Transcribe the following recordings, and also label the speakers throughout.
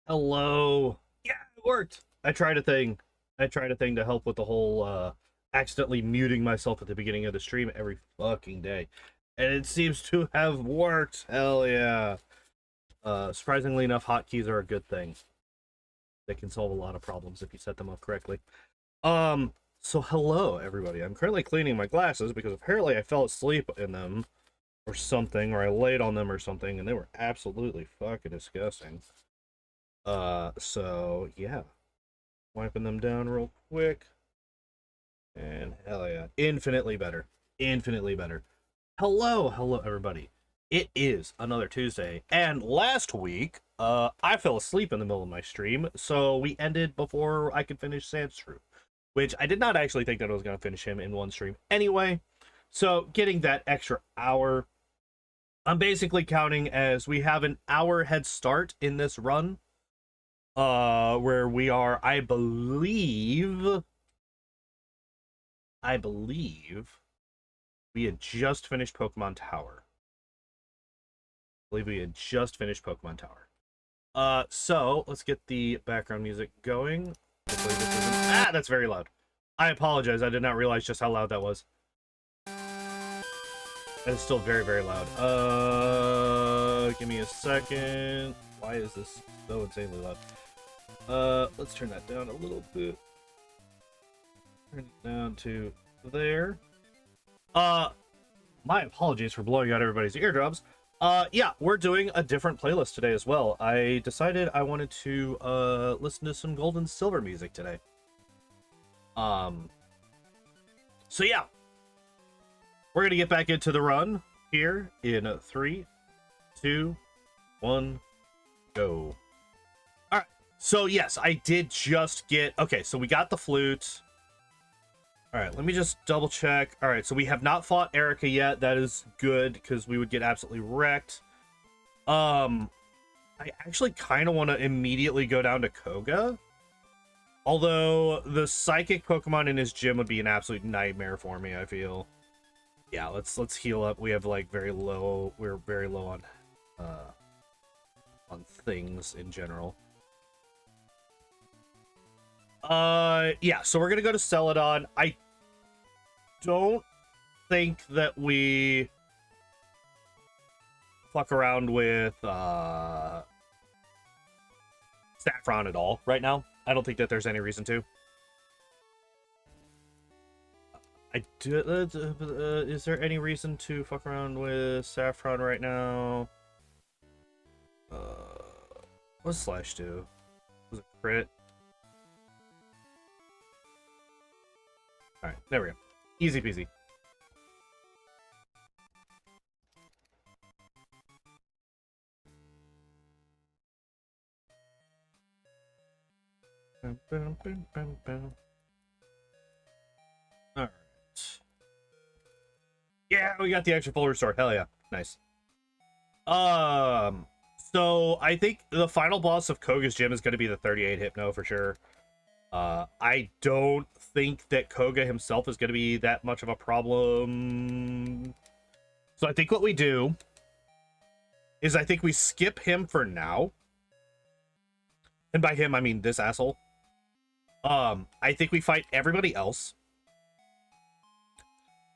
Speaker 1: Hello. Yeah, it worked. I tried a thing. I tried a thing to help with the whole accidentally muting myself at the beginning of the stream every fucking day. And it seems to have worked. Hell yeah. Surprisingly enough, hotkeys are a good thing. They can solve a lot of problems if you set them up correctly. So hello everybody. I'm currently cleaning my glasses because apparently I fell asleep in them or something, or I laid on them or something, and they were absolutely fucking disgusting. So yeah, wiping them down real quick, and hell yeah, infinitely better, infinitely better. Hello everybody. It is another Tuesday, and last week, I fell asleep in the middle of my stream, so we ended before I could finish Sandshrew, which I did not actually think that I was going to finish him in one stream anyway. So getting that extra hour, I'm basically counting as we have an hour head start in this run. Where we are, I believe we had just finished Pokemon Tower. So let's get the background music going. Hopefully this isn't... Ah, that's very loud. I apologize, I did not realize just how loud that was. That is still very, very loud. Give me a second. Why is this so insanely loud? Let's turn that down a little bit. Turn it down to there. My apologies for blowing out everybody's eardrums. Yeah, we're doing a different playlist today as well. I decided I wanted to, listen to some gold and silver music today. So yeah. We're gonna get back into the run here in 3, 2, 1, go. So yes, I did just get... Okay, so we got the flute. Alright, let me just double check. Alright, so we have not fought Erica yet. That is good, because we would get absolutely wrecked. I actually kind of want to immediately go down to Koga. Although, the psychic Pokemon in his gym would be an absolute nightmare for me, I feel. Yeah, let's heal up. We have, like, very low... We're very low on things in general. Yeah, so we're gonna go to Celadon. I don't think that we fuck around with Saffron at all right now. I don't think that there's any reason to. Is there any reason to fuck around with Saffron right now? What does Slash do? Was it crit? All right, there we go. Easy peasy. All right. Yeah, we got the extra full restore. Hell yeah, nice. So I think the final boss of Koga's gym is going to be the 38 Hypno for sure. I don't think that Koga himself is going to be that much of a problem. So I think what we do is I think we skip him for now. And by him, I mean this asshole. I think we fight everybody else.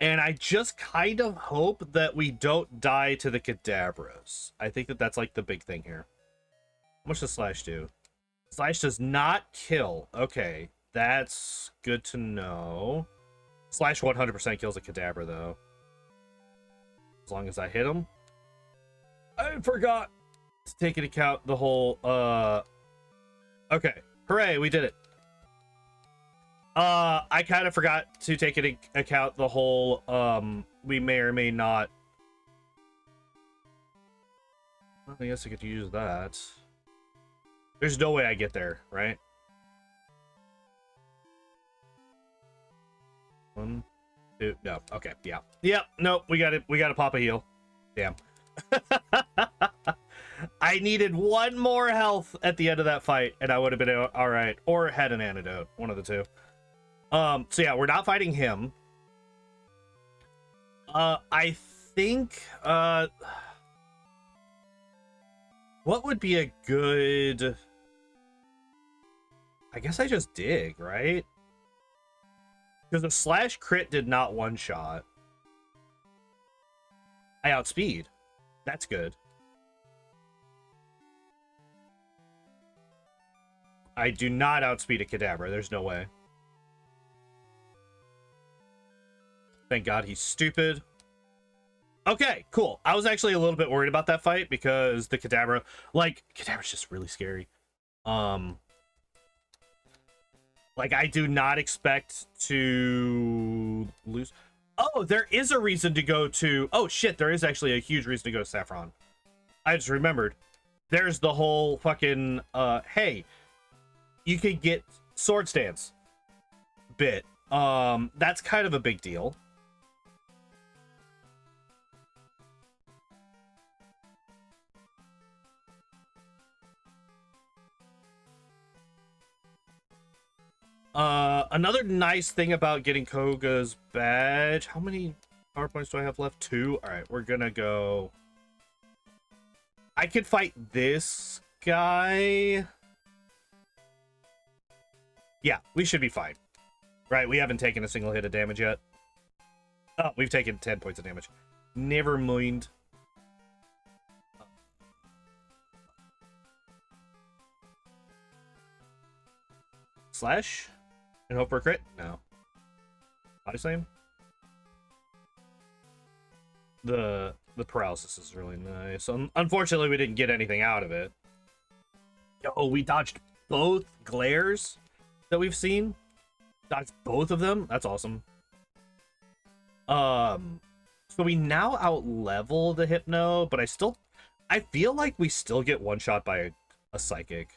Speaker 1: And I just kind of hope that we don't die to the Kadabras. I think that that's like the big thing here. How much does Slash do? Slash does not kill. Okay, that's good to know. Slash 100% kills a Kadabra, though. As long as I hit him. I forgot to take into account the whole, Okay, hooray, we did it. I kind of forgot to take into account the whole, we may or may not... I guess I could use that. There's no way I get there, right? 1, 2, no. Okay, yeah. Yep, nope, we got it. We got to pop a heal. Damn. I needed one more health at the end of that fight, and I would have been all right. Or had an antidote. One of the two. So yeah, we're not fighting him. I think, what would be a good... I guess I just dig, right? Because the slash crit did not one-shot. I outspeed. That's good. I do not outspeed a Kadabra. There's no way. Thank God he's stupid. Okay, cool. I was actually a little bit worried about that fight because the Kadabra, like, Kadabra's just really scary. Like, I do not expect to lose. Oh, there is a reason to go to... Oh, shit, there is actually a huge reason to go to Saffron. I just remembered. There's the whole fucking, hey, you could get sword stance bit. That's kind of a big deal. Another nice thing about getting Koga's badge. How many power points do I have left? 2. All right, we're gonna go. I could fight this guy. Yeah, we should be fine. Right, we haven't taken a single hit of damage yet. Oh, we've taken 10 points of damage. Never mind. Slash? And hope for a crit? No. Body slam? The paralysis is really nice. Unfortunately, we didn't get anything out of it. Oh, we dodged both glares that we've seen. Dodged both of them. That's awesome. So we now out-level the Hypno, but I feel like we still get one-shot by a Psychic.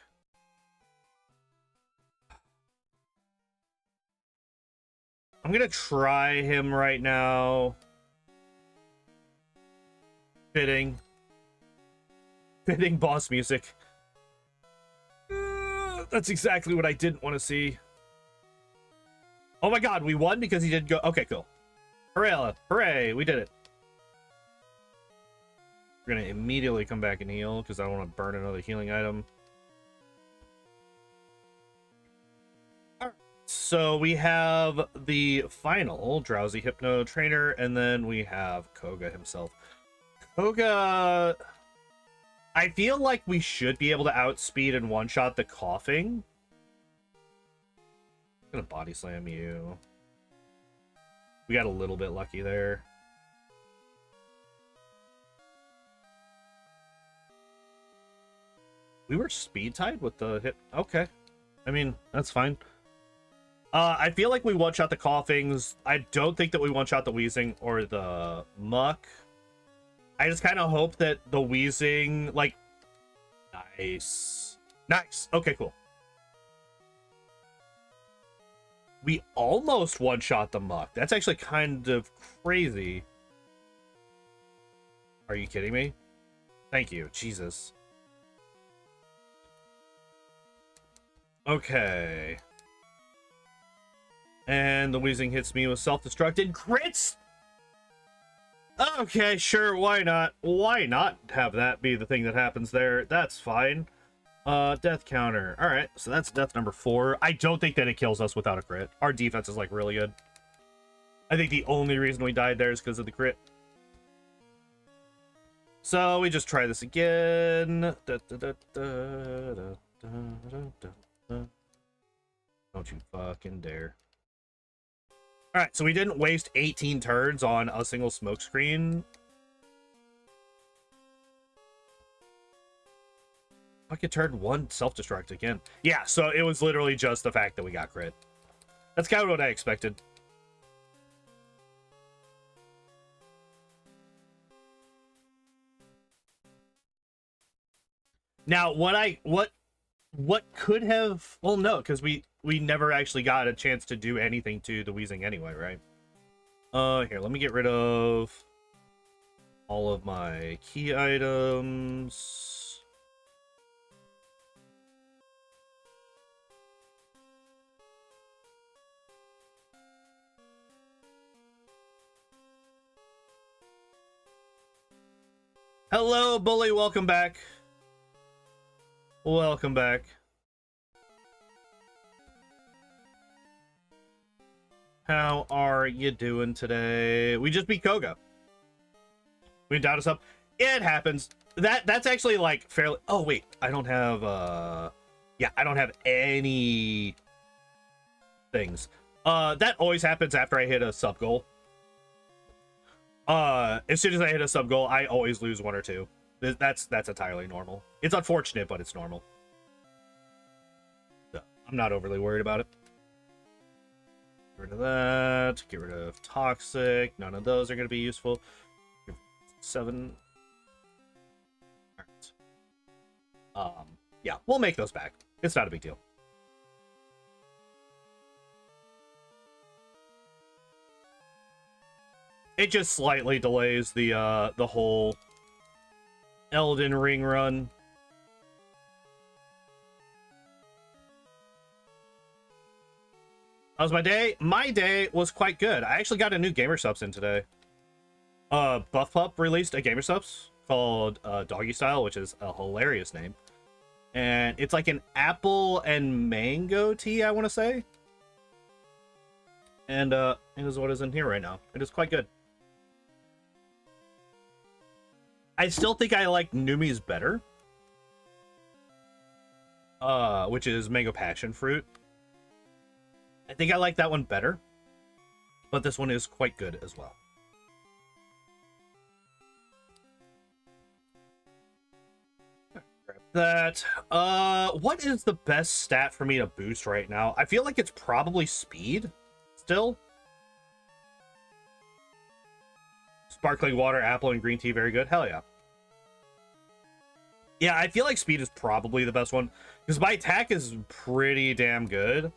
Speaker 1: I'm gonna try him right now. Fitting boss music. That's exactly what I didn't want to see. Oh my god, we won because he didn't go. Okay, cool. Hooray, hooray, we did it. We're gonna immediately come back and heal because I don't want to burn another healing item. So we have the final Drowsy Hypno Trainer, and then we have Koga himself. Koga, I feel like we should be able to outspeed and one-shot the coughing. I'm gonna body slam you. We got a little bit lucky there. We were speed tied with the hip. Okay. I mean, that's fine. I feel like we one-shot the coughings. I don't think that we one-shot the wheezing or the muck. I just kind of hope that the wheezing, like... Nice. Nice. Okay, cool. We almost one-shot the muck. That's actually kind of crazy. Are you kidding me? Thank you. Jesus. Okay. And the wheezing hits me with self-destructed crits. Okay, sure, why not? Why not have that be the thing that happens there? That's fine. Death counter. All right, so that's death number 4. I don't think that it kills us without a crit. Our defense is like really good. I think the only reason we died there is because of the crit. So we just try this again. Don't you fucking dare. All right, so we didn't waste 18 turns on a single smoke screen. Fucking turn 1 self-destruct again. Yeah, so it was literally just the fact that we got crit. That's kind of what I expected. Now, what could have... Well, no, because we never actually got a chance to do anything to the wheezing anyway, right? Here, let me get rid of all of my key items. Hello, Bully, welcome back. Welcome back. How are you doing today? We just beat Koga. We doubt us up. It happens. That's actually like fairly. Oh wait, I don't have. Yeah, I don't have any things. That always happens after I hit a sub goal. As soon as I hit a sub goal, I always lose one or two. That's entirely normal. It's unfortunate, but it's normal. So, I'm not overly worried about it. Get rid of that. Get rid of toxic. None of those are going to be useful. 7. All right. Yeah, we'll make those back. It's not a big deal. It just slightly delays the whole Elden Ring run. How was my day? My day was quite good. I actually got a new gamer subs in today. Buff Pup released a gamer subs called Doggy Style, which is a hilarious name. And it's like an apple and mango tea, I want to say. And it is what is in here right now. It is quite good. I still think I like Numi's better. Which is mango passion fruit. I think I like that one better. But this one is quite good as well. Grab that. What is the best stat for me to boost right now? I feel like it's probably speed still. Sparkling water, apple, and green tea, very good. Hell yeah. Yeah, I feel like speed is probably the best one. Because my attack is pretty damn good.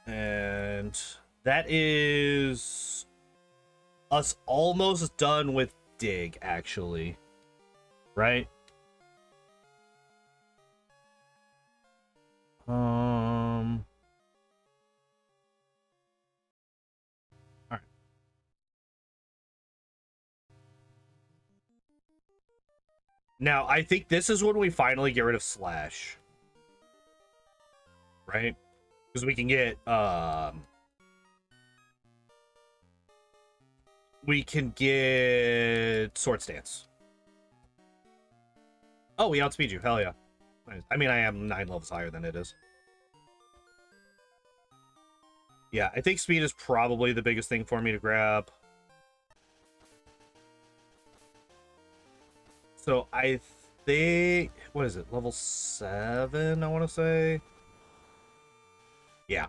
Speaker 1: And that is us almost done with dig, actually. Right? All right. Now, I think this is when we finally get rid of Slash. Right? Because we can get, Sword Stance. Oh, we outspeed you. Hell yeah. I mean, I am 9 levels higher than it is. Yeah, I think speed is probably the biggest thing for me to grab. So I think, what is it? Level 7, I want to say. Yeah.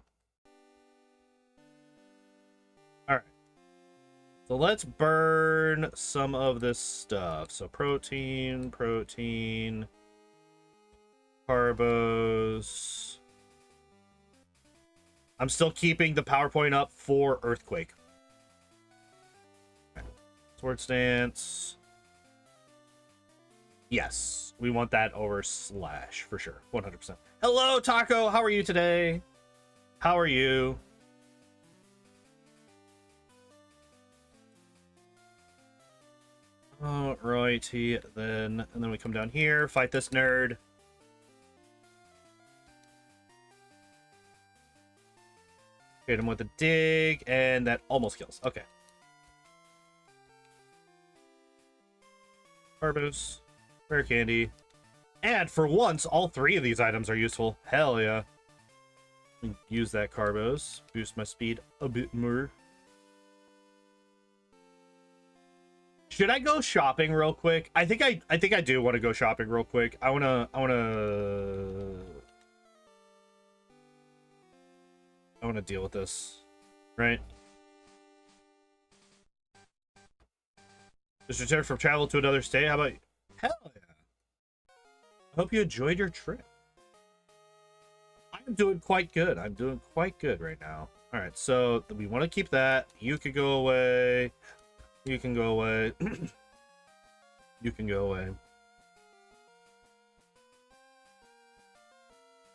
Speaker 1: All right. So let's burn some of this stuff. So protein, carbos. I'm still keeping the PowerPoint up for Earthquake. Okay. Sword Stance. Yes, we want that over Slash for sure. 100%. Hello, Taco. How are you today? How are you? Alrighty, then, and then we come down here, fight this nerd. Hit him with a dig, and that almost kills. Okay. Carbos, rare candy, and for once, all 3 of these items are useful. Hell yeah. Use that Carbos, boost my speed a bit more. Should I go shopping real quick? I think I do want to go shopping real quick. I wanna deal with this, right? Just returned from travel to another state. How about you? Hell yeah! I hope you enjoyed your trip. I'm doing quite good. I'm doing quite good right now. All right, so we want to keep that. You could go away. You can go away. You can go away.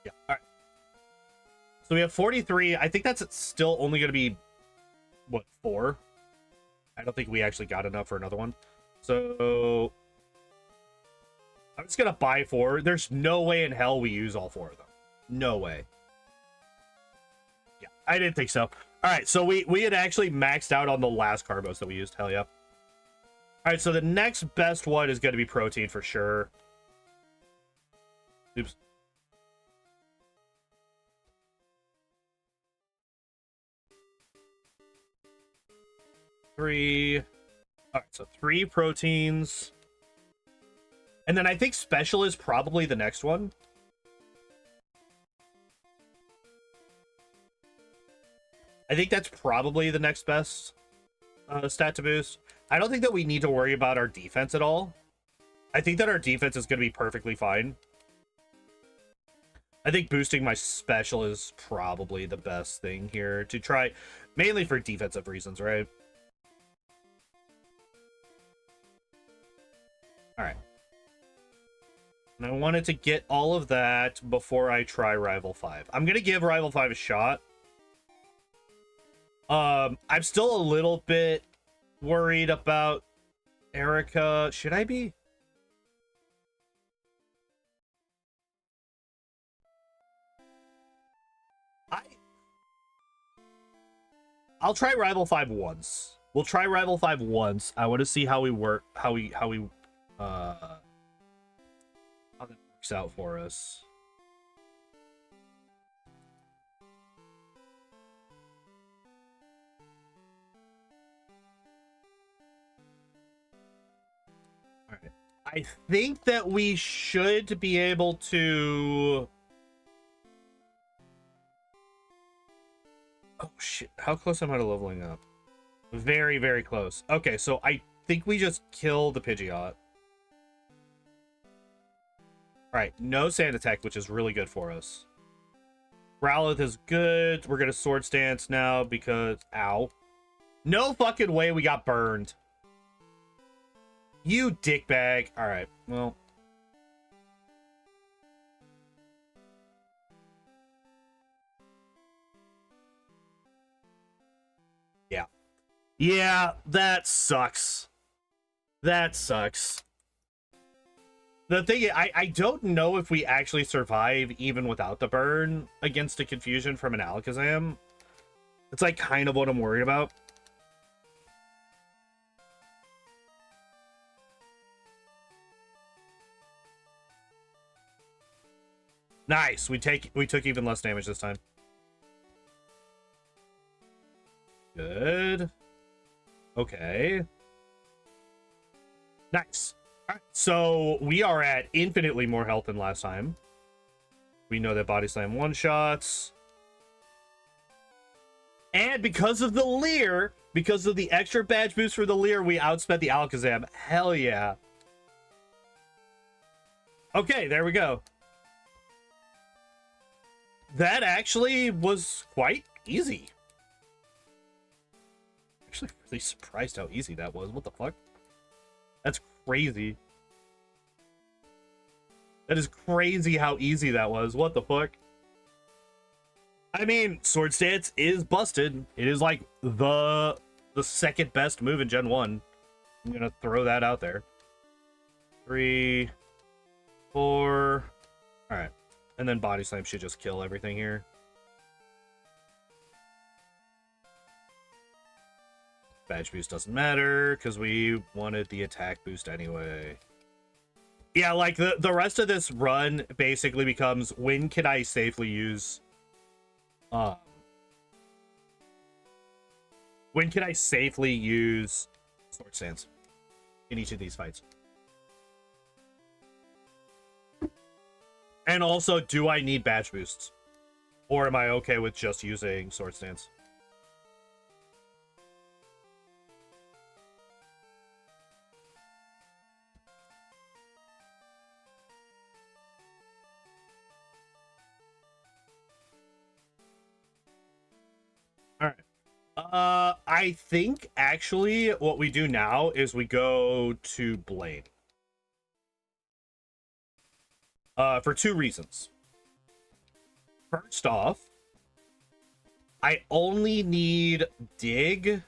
Speaker 1: Yeah, all right. So we have 43. I think that's still only going to be, what, 4? I don't think we actually got enough for another one. So I'm just going to buy 4. There's no way in hell we use all 4 of them. No way. Yeah, I didn't think so. All right, so we had actually maxed out on the last carbos that we used. Hell yeah. All right, so the next best one is going to be protein for sure. Oops. Three. All right, so 3 proteins. And then I think special is probably the next one. I think that's probably the next best stat to boost. I don't think that we need to worry about our defense at all. I think that our defense is going to be perfectly fine. I think boosting my special is probably the best thing here to try, mainly for defensive reasons, right? All right. And I wanted to get all of that before I try Rival 5. I'm going to give Rival 5 a shot. I'm still a little bit worried about Erica. Should I be? I'll try Rival 5 once. We'll try Rival 5 once. I want to see how we work, how that works out for us. All right. I think that we should be able to. Oh shit! How close am I to leveling up? Very, very close. Okay, so I think we just kill the Pidgeot. Alright, no sand attack, which is really good for us. Growlithe is good. We're gonna Sword Stance now because... Ow. No fucking way we got burned. You dickbag. Alright, well... Yeah. Yeah, that sucks. That sucks. The thing is, I don't know if we actually survive even without the burn against a confusion from an Alakazam. It's like kind of what I'm worried about. Nice. We took even less damage this time. Good. Okay. Nice. All right, so we are at infinitely more health than last time. We know that Body Slam one-shots. And because of the Leer, because of the extra badge boost for the Leer, we outspent the Alakazam. Hell yeah. Okay, there we go. That actually was quite easy. Actually really surprised how easy that was. What the fuck? That's crazy. That is crazy how easy that was. What the fuck? I mean, Sword Stance is busted. It is like the second best move in Gen 1. I'm gonna throw that out there. 3, 4. Alright. And then Body Slam should just kill everything here. Badge boost doesn't matter because we wanted the attack boost anyway. Yeah, like the rest of this run basically becomes when can I safely use when can I safely use Sword Stance in each of these fights? And also, do I need badge boosts? Or am I okay with just using Sword Stance? Alright. I think actually what we do now is we go to Blade. For 2 reasons. First off, I only need Dig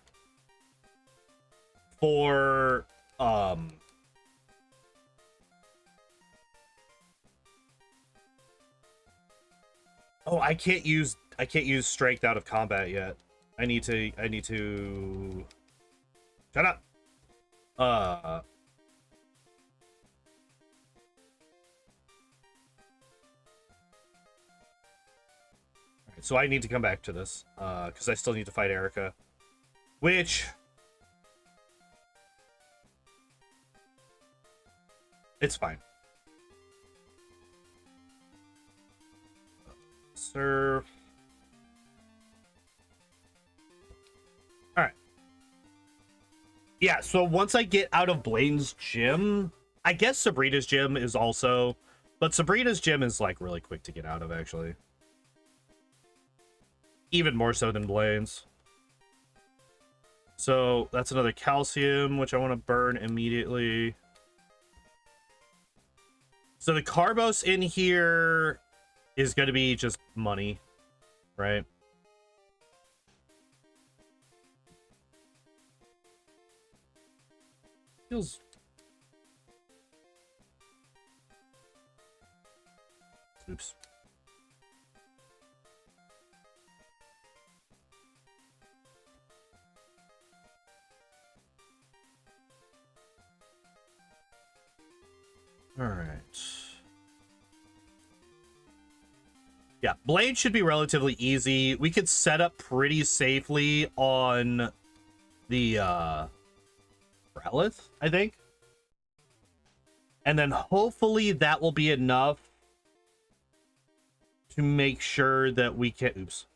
Speaker 1: for oh, I can't use I can't use strength out of combat yet. I need to shut up. Alright, so I need to come back to this because I still need to fight Erica, which it's fine. Surf. All right. Yeah, so once I get out of Blaine's gym, I guess Sabrina's gym is also, but Sabrina's gym is like really quick to get out of actually. Even more so than Blaine's. So that's another calcium, which I want to burn immediately. So the Carbos in here is going to be just money, right? Feels... Oops. All right. Yeah, Blade should be relatively easy. We could set up pretty safely on the Growlithe, I think. And then hopefully that will be enough to make sure that we can... Oops.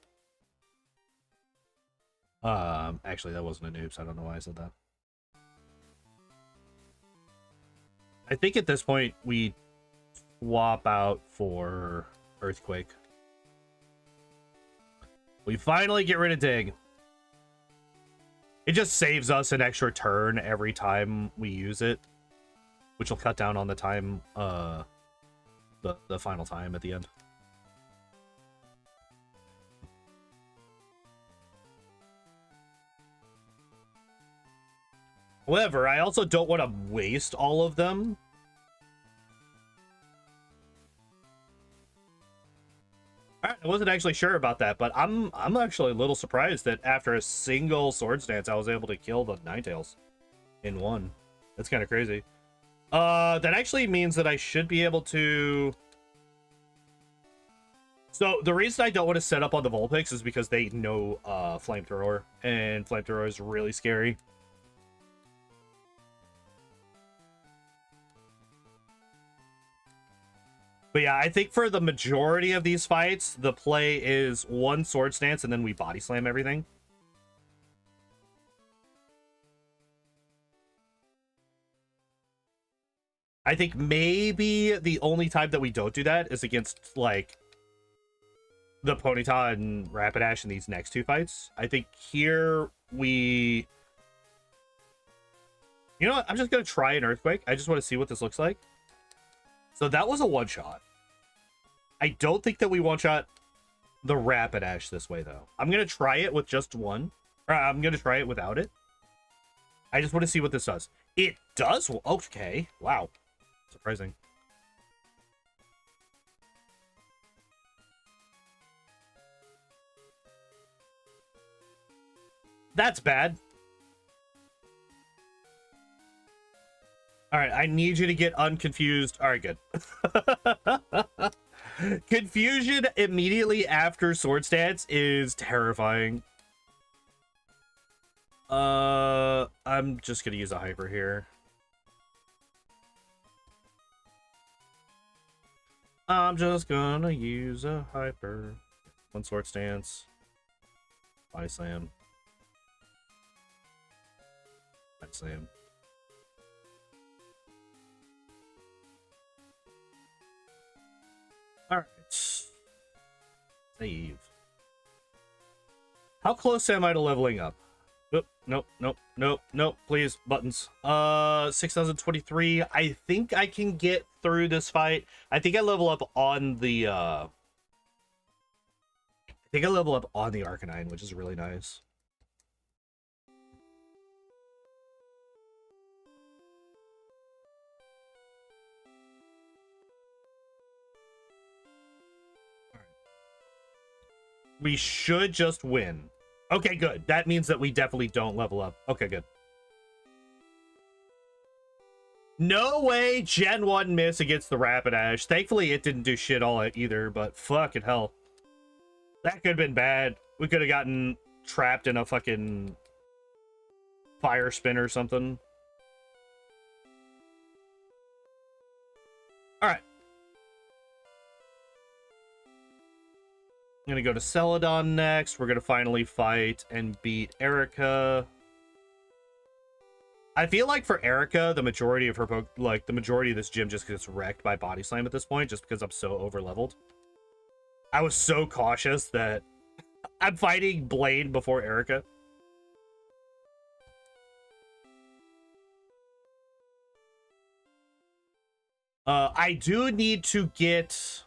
Speaker 1: Actually, that wasn't an oops. I don't know why I said that. I think at this point we swap out for Earthquake. We finally get rid of Dig. It just saves us an extra turn every time we use it, which will cut down on the time, the final time at the end. However, I also don't want to waste all of them. I wasn't actually sure about that, but I'm actually a little surprised that after a single Swords Dance, I was able to kill the Ninetales in one. That's kind of crazy. That actually means that I should be able to... So the reason I don't want to set up on the Vulpix is because they know Flamethrower, and Flamethrower is really scary. But yeah, I think for the majority of these fights, the play is one Swords Dance and then we body slam everything. I think maybe the only time that we don't do that is against, like, the Ponyta and Rapidash in these next two fights. I think here we... You know what? I'm just going to try an Earthquake. I just want to see what this looks like. So that was a one-shot. I don't think that we one-shot the Rapidash this way, though. I'm going to try it with just one. Or I'm going to try it without it. I just want to see what this does. It does? Okay. Wow. Surprising. That's bad. All right, I need you to get unconfused. All right, good. Confusion immediately after Swords Dance is terrifying. I'm just gonna use a hyper here. I'm just gonna use a hyper. One Swords Dance. Body slam. Body slam. Alright. Save. How close am I to leveling up? Nope, nope, nope, nope, nope, please, buttons. 6023. I think I can get through this fight. I think I level up on the, Arcanine, which is really nice. We should just win. Okay, good. That means that we definitely don't level up. Okay, good. No way Gen 1 miss against the Rapidash. Thankfully, it didn't do shit all either, but fucking hell. That could have been bad. We could have gotten trapped in a fucking fire spin or something. Alright. I'm gonna go to Celadon next. We're gonna finally fight and beat Erica. I feel like for Erica, the majority of her, like, the majority of this gym just gets wrecked by Body Slam at this point, just because I'm so over-leveled. I was so cautious that I'm fighting Blade before Erica. I do need to get...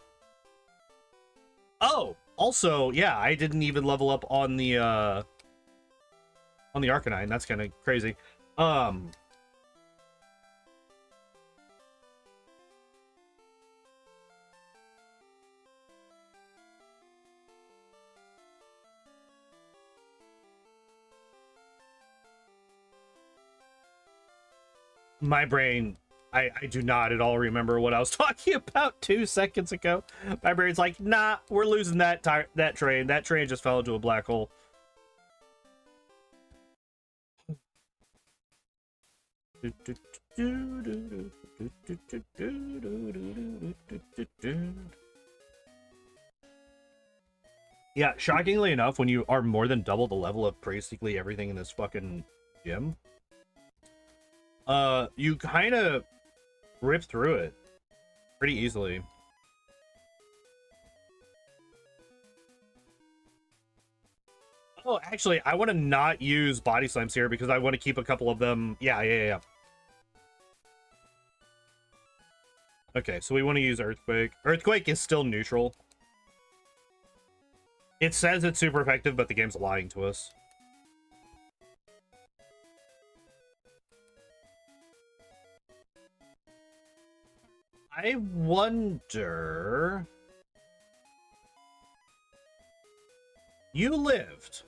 Speaker 1: Oh, also, yeah, I didn't even level up on the Arcanine. That's kind of crazy. My brain, I do not at all remember what I was talking about 2 seconds ago. My brain's like, nah, we're losing that train. That train just fell into a black hole. Yeah, shockingly enough, when you are more than double the level of basically everything in this fucking gym, you kind of rip through it pretty easily. Oh, actually, I want to not use body slams here because I want to keep a couple of them. Yeah. Okay, so we want to use Earthquake. Earthquake is still neutral. It says it's super effective, but the game's lying to us. I wonder... You lived.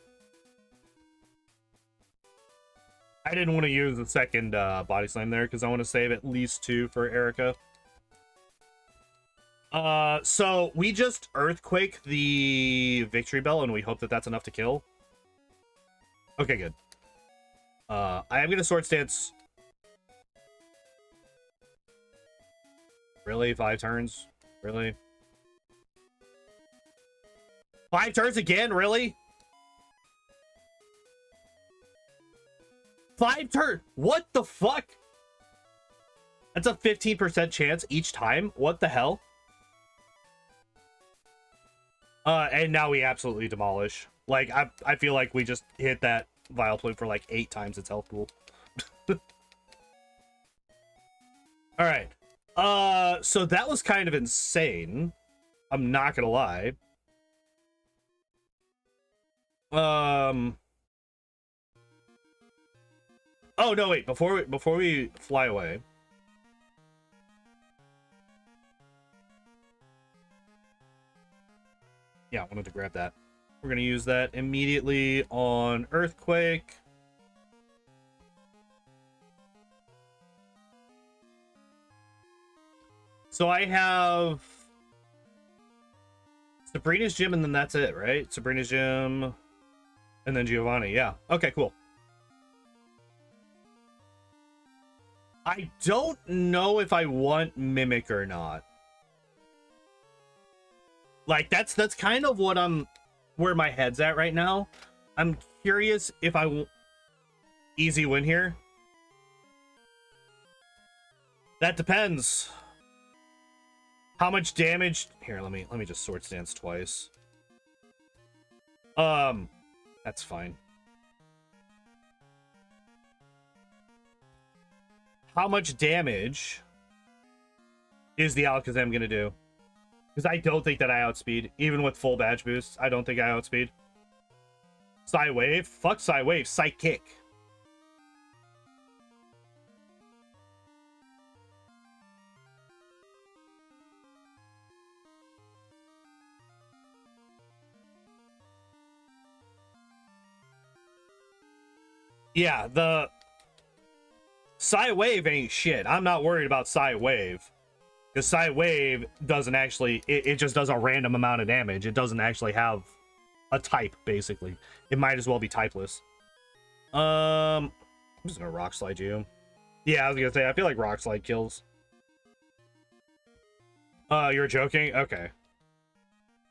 Speaker 1: I didn't want to use the second body slam there because I want to save at least 2 for Erica. So we just Earthquake the Victory Bell and we hope that that's enough to kill. Okay, good. I am going to Sword Stance. Really? 5 turns? Really? 5 turns again? Really? 5 turns? What the fuck? That's a 15% chance each time? What the hell? And now we absolutely demolish. Like, I feel like we just hit that Vileplume for like 8 times its health pool. Alright. So that was kind of insane. I'm not gonna lie. Oh no, wait, before we fly away. Yeah, I wanted to grab that. We're gonna use that immediately on Earthquake. So I have Sabrina's Gym, and then that's it, right? Sabrina's Gym, and then Giovanni. Yeah. Okay, cool. I don't know if I want Mimic or not. Like, that's kind of what where my head's at right now. I'm curious if I easy win here. That depends. How much damage? Here, let me just Sword Stance twice. That's fine. How much damage is the Alakazam gonna do? Because I don't think that I outspeed. Even with full badge boosts, I don't think I outspeed. Psy Wave? Fuck Psy Wave. Psychic. Yeah, the Psy Wave ain't shit. I'm not worried about Psy Wave. Because Psy Wave doesn't actually... It just does a random amount of damage. It doesn't actually have a type, basically. It might as well be typeless. I'm just gonna Rock Slide you. Yeah, I was gonna say, I feel like Rock Slide kills. You're joking? Okay.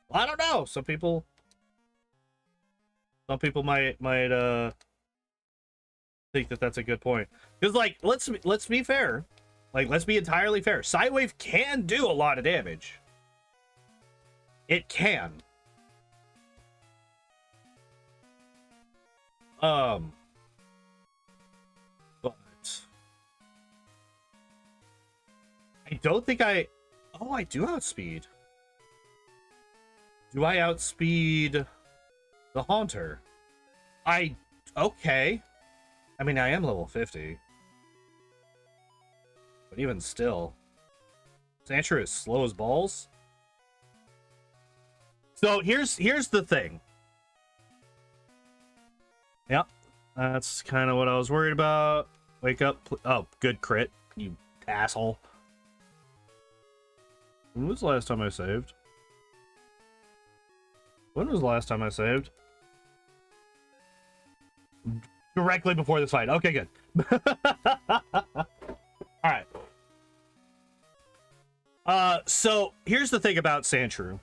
Speaker 1: Well, I don't know. Some people might think that that's a good point. Because, like, let's be fair. Like, let's be entirely fair. Psywave can do a lot of damage. It can. But I don't think I... Oh, I do outspeed. Do I outspeed the Haunter? Okay. I mean, I am level 50. But even still. Sandshrew is slow as balls. So here's the thing. Yep. That's kind of what I was worried about. Wake up. Oh, good crit, you asshole. When was the last time I saved? When was the last time I saved? Directly before this fight. Okay, good. Alright. So here's the thing about Sandshrew.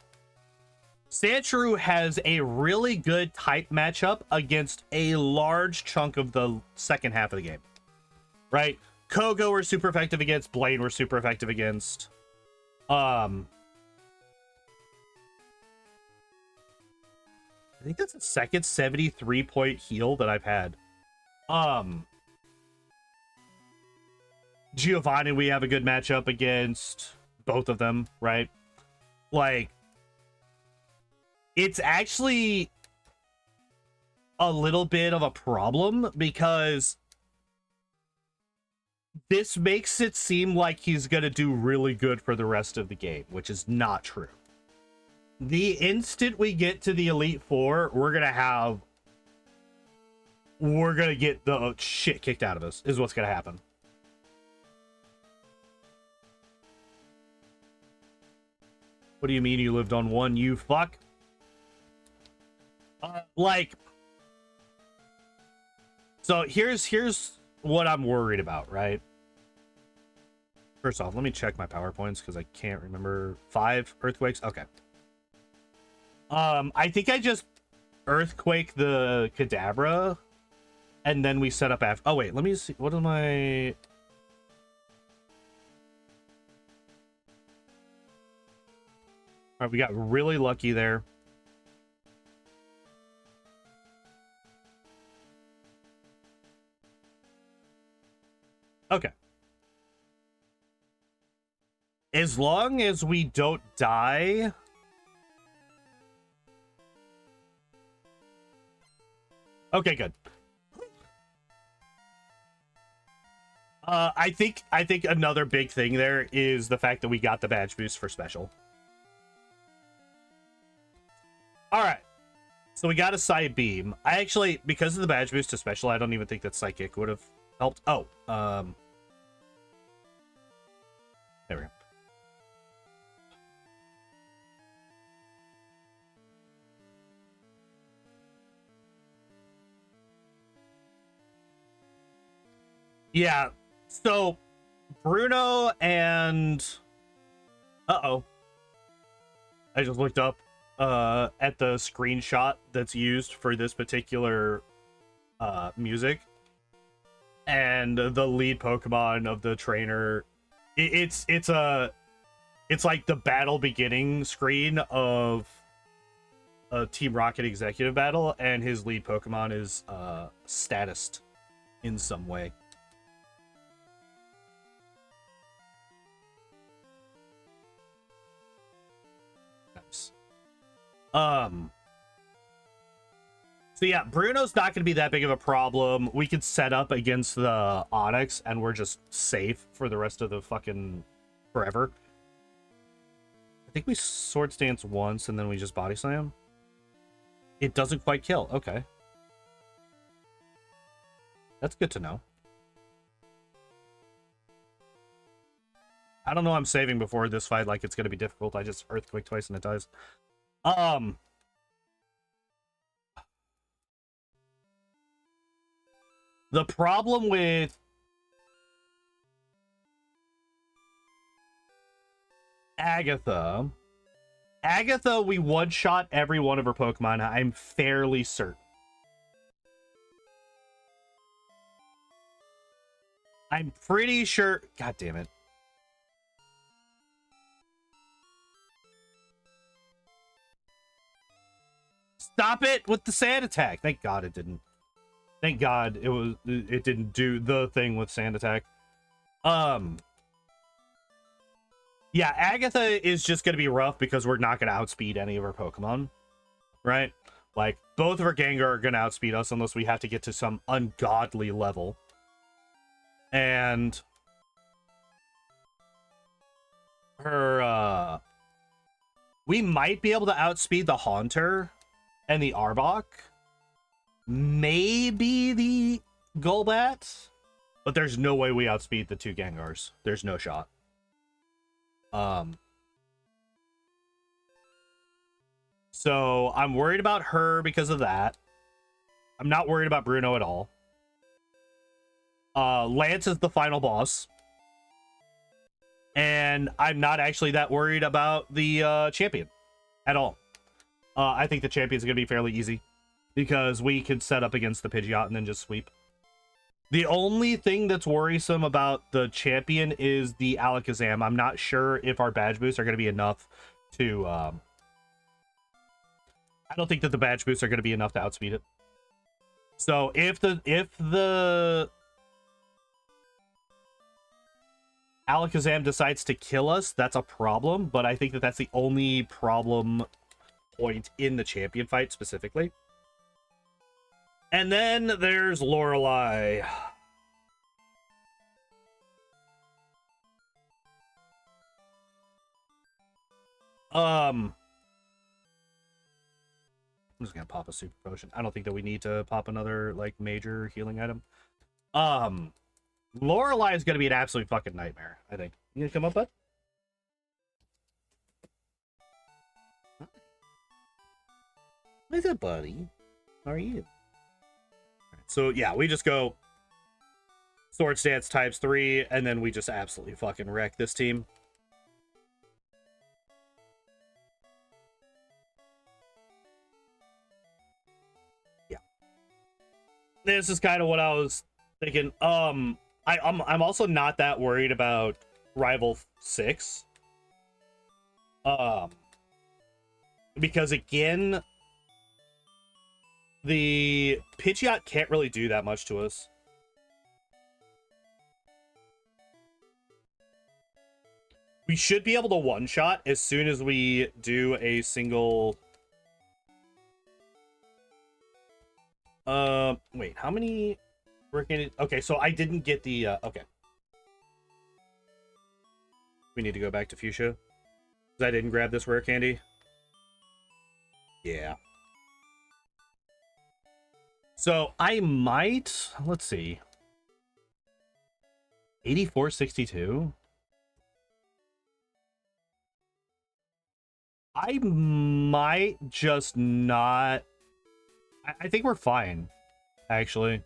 Speaker 1: Sandshrew has a really good type matchup against a large chunk of the second half of the game. Right? Kogo we're super effective against, Blaine we're super effective against. I think that's the second 73-point heal that I've had. Giovanni we have a good matchup against, both of them, right? Like, it's actually a little bit of a problem because this makes it seem like he's gonna do really good for the rest of the game, which is not true. The instant we get to the Elite Four, we're gonna get the shit kicked out of us, is what's gonna happen. What do you mean you lived on one, you fuck? Like, so here's what I'm worried about, right? First off, let me check my PowerPoints because I can't remember. 5 earthquakes? Okay. I think I just earthquake the Kadabra and then we set up after. Oh wait, let me see. What am I? All right, we got really lucky there. Okay. As long as we don't die. Okay, good. I think another big thing there is the fact that we got the badge boost for special. All right. So we got a Psy Beam. I actually, because of the badge boost to special, I don't even think that Psychic would have helped. Oh, there we go. Yeah, so Bruno and I just looked up at the screenshot that's used for this particular music, and the lead Pokemon of the trainer, it's like the battle beginning screen of a Team Rocket executive battle, and his lead Pokemon is statused in some way. So yeah, Bruno's not going to be that big of a problem. We could set up against the Onyx and we're just safe for the rest of the fucking forever. I think we Sword Stance once and then we just Body Slam. It doesn't quite kill. Okay. That's good to know. I don't know. I'm saving before this fight like it's going to be difficult. I just Earthquake twice and it dies. The problem with Agatha, we one-shot every one of her Pokemon. I'm fairly certain. I'm pretty sure. God damn it. Stop it with the sand attack. Thank God it didn't. Thank God it didn't do the thing with sand attack. Yeah, Agatha is just going to be rough because we're not going to outspeed any of our Pokemon, right? Like, both of our Gengar are going to outspeed us unless we have to get to some ungodly level. And her, we might be able to outspeed the Haunter and the Arbok. Maybe the Golbat. But there's no way we outspeed the two Gengars. There's no shot. So I'm worried about her because of that. I'm not worried about Bruno at all. Lance is the final boss. And I'm not actually that worried about the champion at all. I think the champion's going to be fairly easy because we can set up against the Pidgeot and then just sweep. The only thing that's worrisome about the champion is the Alakazam. I'm not sure if our badge boosts are going to be enough to... I don't think that the badge boosts are going to be enough to outspeed it. So if the Alakazam decides to kill us, that's a problem. But I think that that's the only problem point in the champion fight specifically. And then there's Lorelei. I'm just gonna pop a super potion. I don't think that we need to pop another like major healing item. Lorelei is gonna be an absolute fucking nightmare, I think. You gonna come up, bud? What's up, buddy? How are you? So yeah, we just go Sword Stance types 3, and then we just absolutely fucking wreck this team. Yeah, this is kind of what I was thinking. I'm also not that worried about Rival 6. Because again, the Pidgeot can't really do that much to us. We should be able to one-shot as soon as we do a single... wait, how many... Okay, so I didn't get the... okay. We need to go back to Fuchsia. Because I didn't grab this rare candy. Yeah. So I might, let's see, 8462. I might just not. I think we're fine, actually.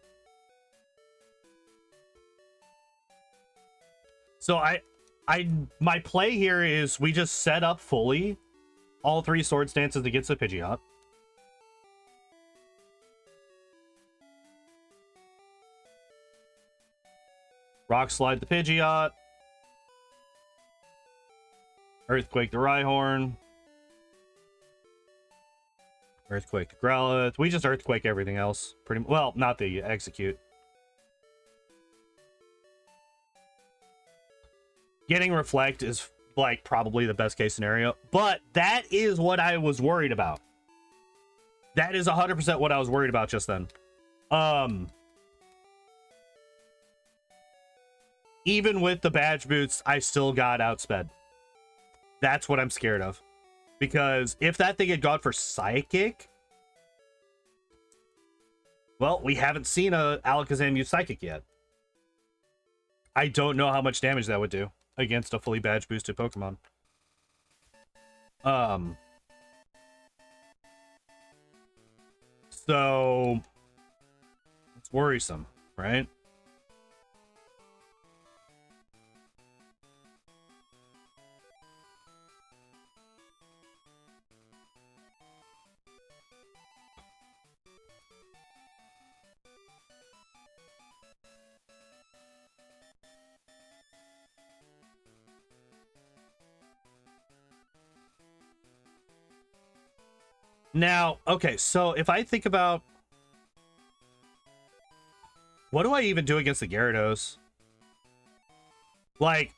Speaker 1: So my play here is we just set up fully all 3 Sword Stances against the Pidgeot. Rock Slide the Pidgeot. Earthquake the Rhyhorn. Earthquake the Growlithe. We just Earthquake everything else. Pretty well, not the Execute. Getting Reflect is like probably the best case scenario, but that is what I was worried about. That is 100% what I was worried about just then. Even with the badge boots, I still got outsped. That's what I'm scared of. Because if that thing had gone for Psychic, Well, we haven't seen a Alakazam use Psychic yet. I don't know how much damage that would do against a fully badge boosted Pokemon. So it's worrisome, right? Now, okay, so if I think about what do I even do against the Gyarados? Like,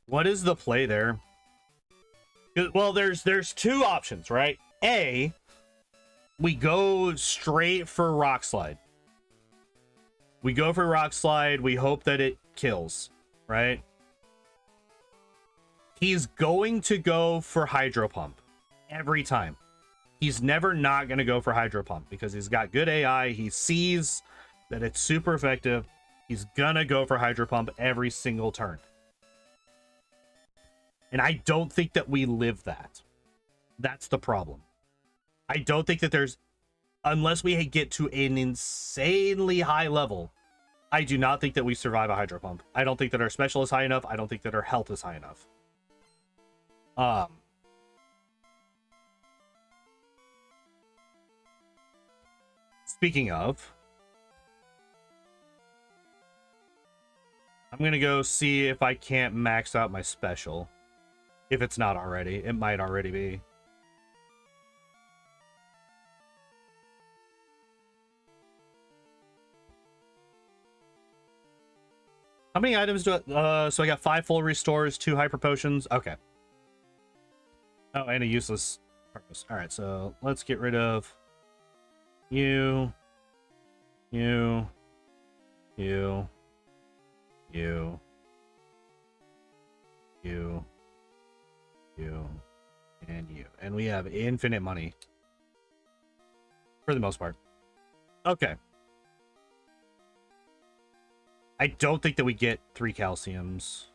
Speaker 1: what is the play there? Well, there's two options, right? A, we go straight for Rock Slide. We go for Rock Slide. We hope that it kills, right? He's going to go for Hydro Pump every time. He's never not going to go for Hydro Pump because he's got good AI. He sees that it's super effective. He's going to go for Hydro Pump every single turn. And I don't think that we live that. That's the problem. I don't think that there's... Unless we get to an insanely high level, I do not think that we survive a Hydro Pump. I don't think that our special is high enough. I don't think that our health is high enough. Speaking of... I'm going to go see if I can't max out my special. If it's not already. It might already be. How many items do I... so I got 5 full restores, 2 hyper potions. Okay. Oh, and a useless purpose. Alright, so let's get rid of... You... You... You... You... You... You... And you. And we have infinite money. For the most part. Okay. I don't think that we get 3 calciums.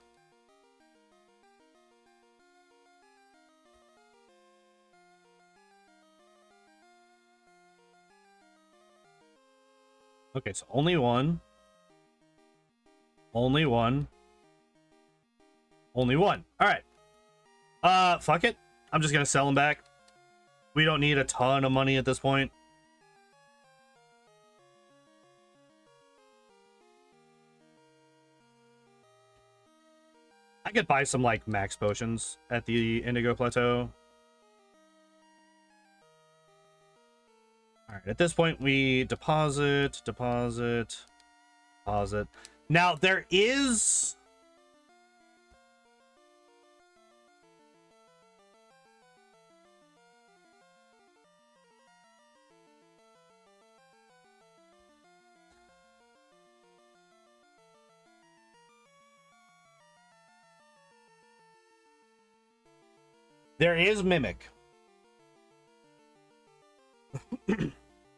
Speaker 1: Okay, so only one. Only one. Only one. Alright. Fuck it. I'm just gonna sell them back. We don't need a ton of money at this point. I could buy some, like, max potions at the Indigo Plateau. Alright, at this point, we deposit. Now, there is... There is Mimic.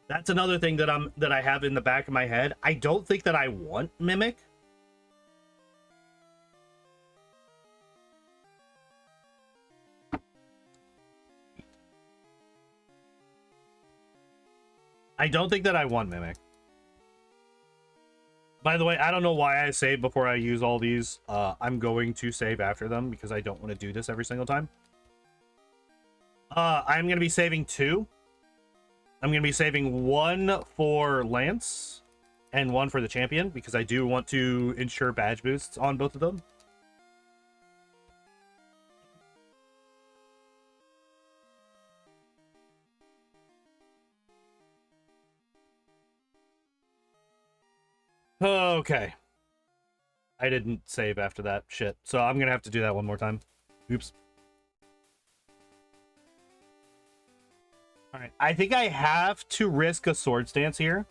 Speaker 1: That's another thing that I have in the back of my head. I don't think that I want Mimic. I don't think that I want Mimic. By the way, I don't know why I save before I use all these. I'm going to save after them because I don't want to do this every single time. I'm going to be saving 2. I'm going to be saving 1 for Lance and 1 for the champion because I do want to ensure badge boosts on both of them. Okay. I didn't save after that shit, so I'm going to have to do that one more time. Oops. All right, I think I have to risk a Swords Dance here.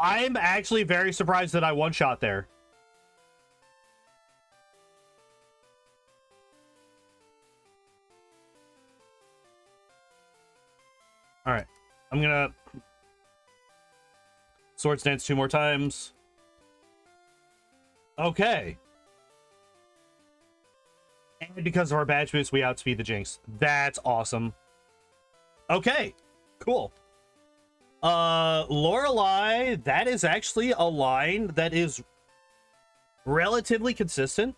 Speaker 1: I'm actually very surprised that I one-shot there. All right, I'm gonna Swords Dance 2 more times. Okay. And because of our badge boost, we outspeed the Jinx. That's awesome. Okay, cool. Lorelei, that is actually a line that is relatively consistent.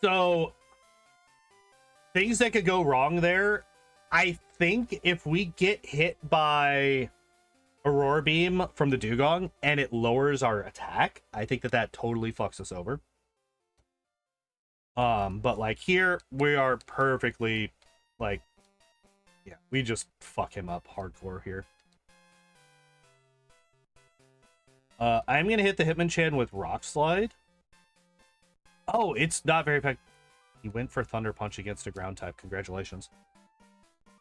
Speaker 1: So things that could go wrong there. I think if we get hit by Aurora Beam from the Dugong and it lowers our attack, I think that that totally fucks us over. But like here, we are perfectly like, yeah, we just fuck him up hardcore here. I'm gonna hit the Hitmonchan with Rock Slide. Oh, it's not very effective. He went for Thunder Punch against a ground type. Congratulations.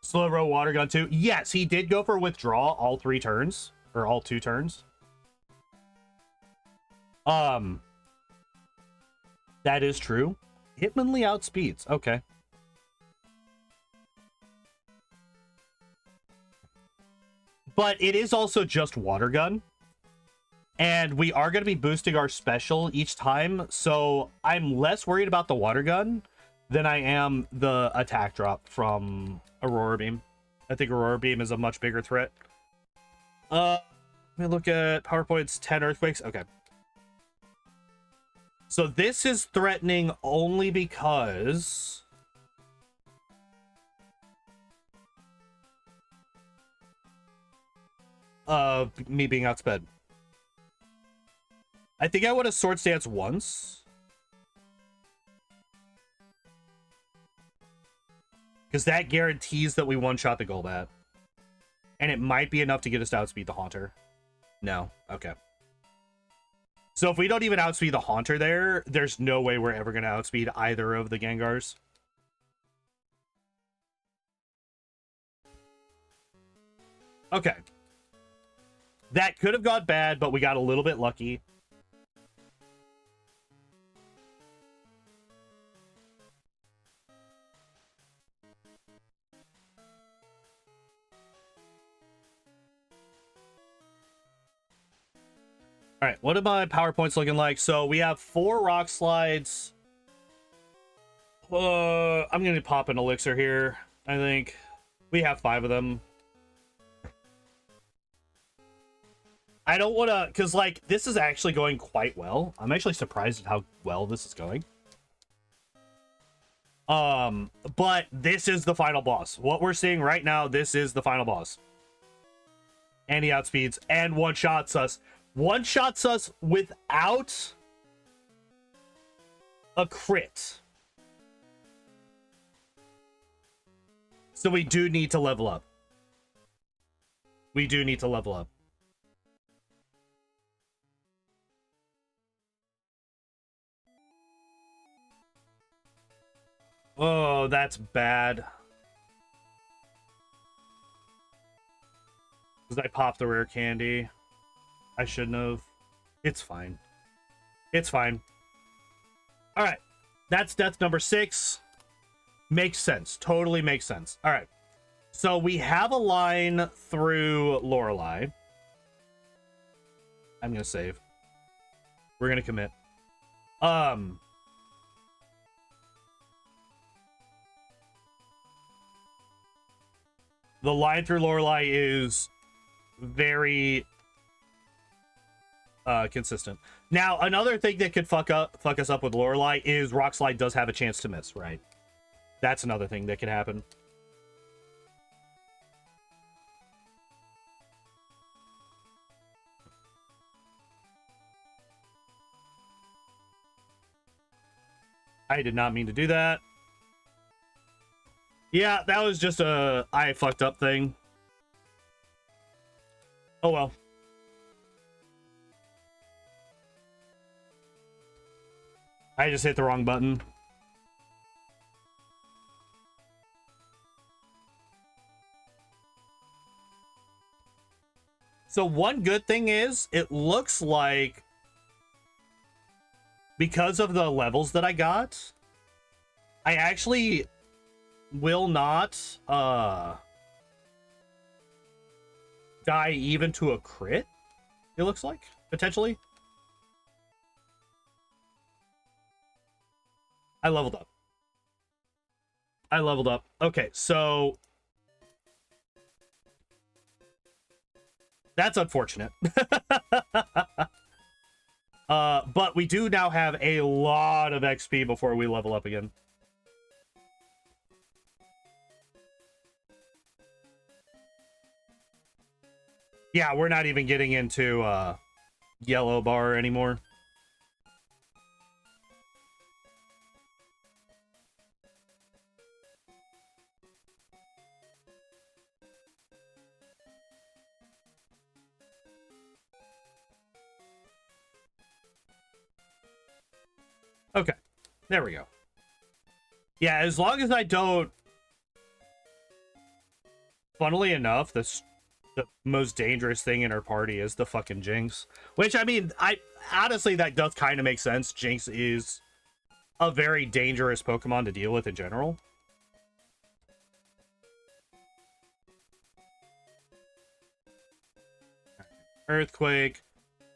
Speaker 1: Slow-Ro Water Gun too. Yes, he did go for Withdraw all 3 turns. Or all 2 turns. That is true. Hitmonlee outspeeds. Okay. But it is also just Water Gun. And we are going to be boosting our special each time. So I'm less worried about the Water Gun than I am the attack drop from Aurora Beam. I think Aurora Beam is a much bigger threat. Let me look at PowerPoint's 10 Earthquakes. Okay. So this is threatening only because of me being outsped. I think I would have Swords Dance once. Because that guarantees that we one-shot the Golbat. And it might be enough to get us to outspeed the Haunter. No. Okay. So if we don't even outspeed the Haunter there, there's no way we're ever going to outspeed either of the Gengars. Okay. That could have gone bad, but we got a little bit lucky. All right, what are my PowerPoints looking like? So we have 4 Rock Slides. I'm going to pop an Elixir here. I think we have 5 of them. I don't want to, because like this is actually going quite well. I'm actually surprised at how well this is going. But this is the final boss. What we're seeing right now, this is the final boss. And he outspeeds and one-shots us. One-shots us without a crit. So we do need to level up. We do need to level up. Oh, that's bad. Because I popped the rare candy. I shouldn't have. It's fine. It's fine. All right. That's death number 6. Makes sense. Totally makes sense. All right. So we have a line through Lorelei. I'm going to save. We're going to commit. The line through Lorelei is very consistent. Now, another thing that could fuck us up with Lorelei is Rock Slide does have a chance to miss, right? That's another thing that can happen. I did not mean to do that. Yeah, that was just a I fucked up thing. Oh well. I just hit the wrong button. So one good thing is, it looks like because of the levels that I got, I actually will not die even to a crit, it looks like, potentially. I leveled up. I leveled up. Okay, so that's unfortunate. But we do now have a lot of XP before we level up again. Yeah, we're not even getting into yellow bar anymore. Okay, there we go. Yeah, as long as I don't... Funnily enough, the most dangerous thing in our party is the fucking Jinx. Which, I mean, honestly, that does kind of make sense. Jinx is a very dangerous Pokemon to deal with in general. Earthquake.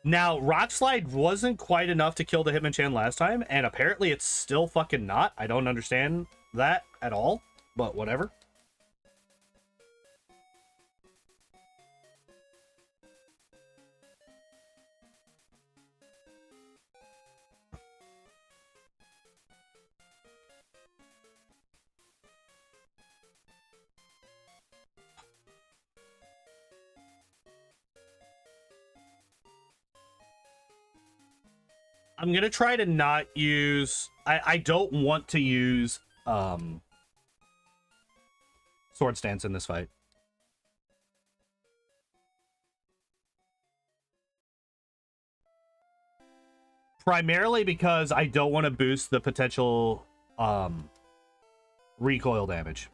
Speaker 1: Now, Rock Slide wasn't quite enough to kill the Hitmonchan last time, and apparently it's still fucking not. I don't understand that at all, but whatever. I'm gonna try to not use... I don't want to use Sword Stance in this fight. Primarily because I don't want to boost the potential recoil damage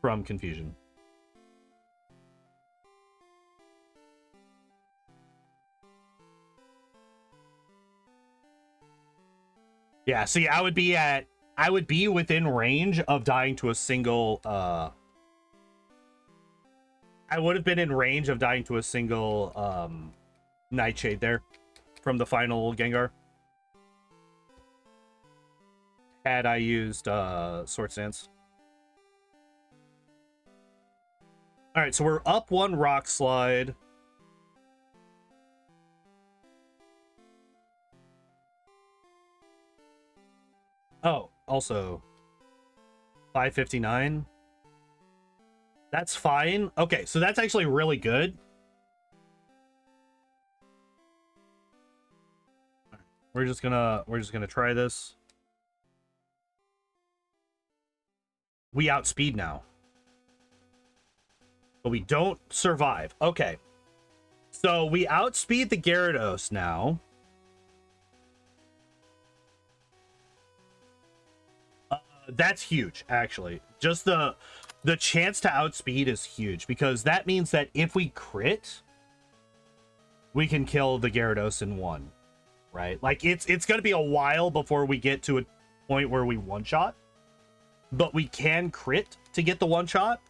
Speaker 1: from Confusion. Yeah, see, I would be within range of dying to a single, I would have been in range of dying to a single, Nightshade there from the final Gengar. Had I used, Sword Stance. Alright, so we're up one Rock Slide. Oh, also 559. That's fine. Okay, so that's actually really good. We're just gonna try this. We outspeed now. But we don't survive. Okay. So we outspeed the Gyarados now. That's huge, actually. Just the chance to outspeed is huge, because that means that if we crit, we can kill the Gyarados in one, right? Like, it's going to be a while before we get to a point where we one-shot, but we can crit to get the one-shot,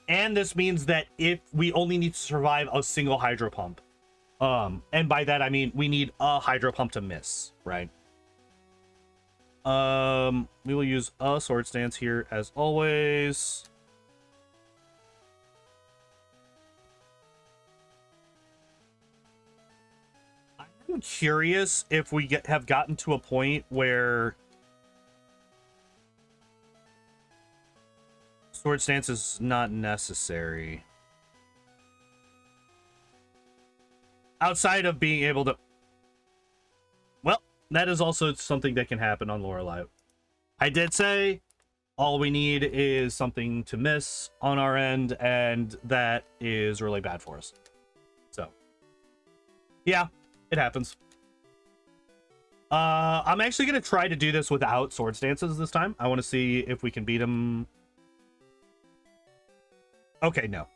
Speaker 1: and this means that if we only need to survive a single Hydro Pump, and by that I mean we need a Hydro Pump to miss, right? We will use a Sword Stance here as always. I'm curious if we have gotten to a point where Sword Stance is not necessary. Outside of being able to... Well, that is also something that can happen on Lorelei. I did say all we need is something to miss on our end, and that is really bad for us. So, yeah. It happens. I'm actually gonna try to do this without sword stances this time. I want to see if we can beat him. Okay, no.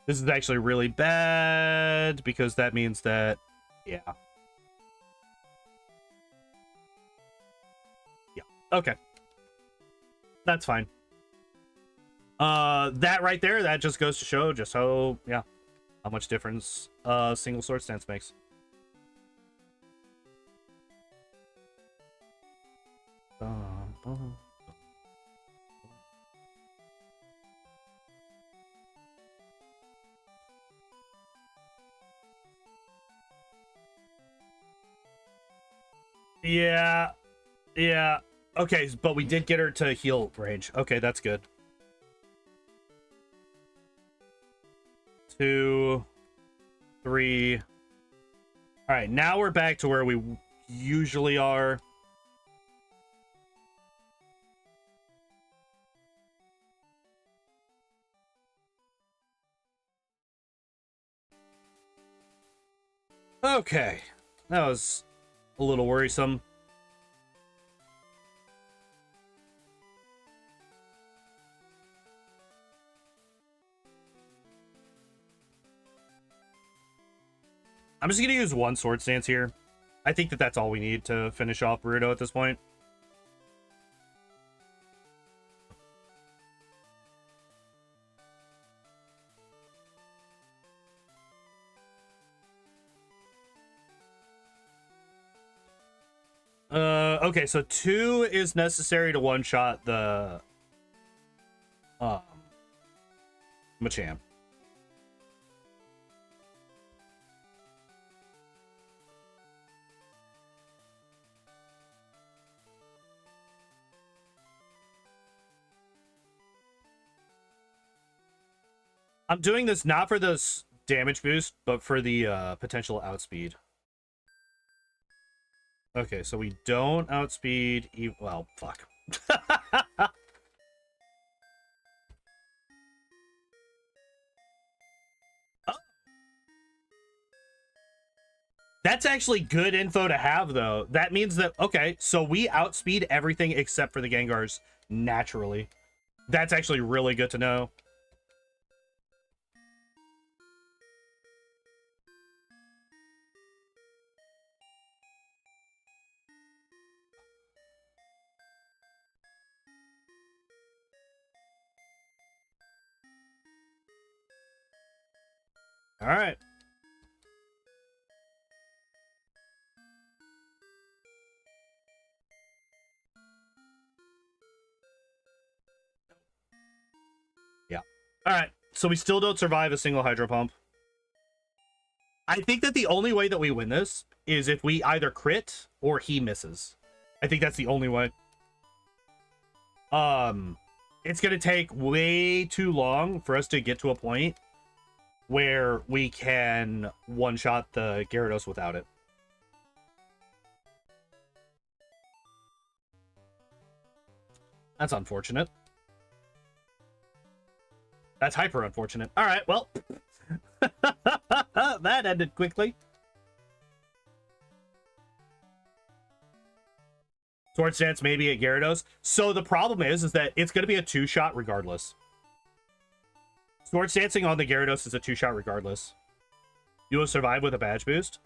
Speaker 1: This is actually really bad because that means that, yeah. Yeah, okay. That's fine. That right there, that just goes to show just how, yeah, how much difference single sword stance makes. Yeah. Yeah. Okay, but we did get her to heal range. Okay, that's good. 2, 3. All right, now we're back to where we usually are. Okay, that was a little worrisome. I'm just going to use one sword stance here. I think that that's all we need to finish off Boruto at this point. Okay, so 2 is necessary to one-shot the Machamp. I'm doing this not for this damage boost, but for the potential outspeed. Okay, so we don't outspeed... well, fuck. Oh. That's actually good info to have, though. That means that, okay, so we outspeed everything except for the Gengars naturally. That's actually really good to know. All right. Yeah. All right. So we still don't survive a single Hydro Pump. I think that the only way that we win this is if we either crit or he misses. I think that's the only way. It's going to take way too long for us to get to a point where we can one-shot the Gyarados without it. That's unfortunate. That's hyper unfortunate. All right, well, that ended quickly. Sword stance maybe at Gyarados. So the problem is that it's going to be a 2-shot regardless. Sword stancing on the Gyarados is a 2-shot regardless. You will survive with a badge boost.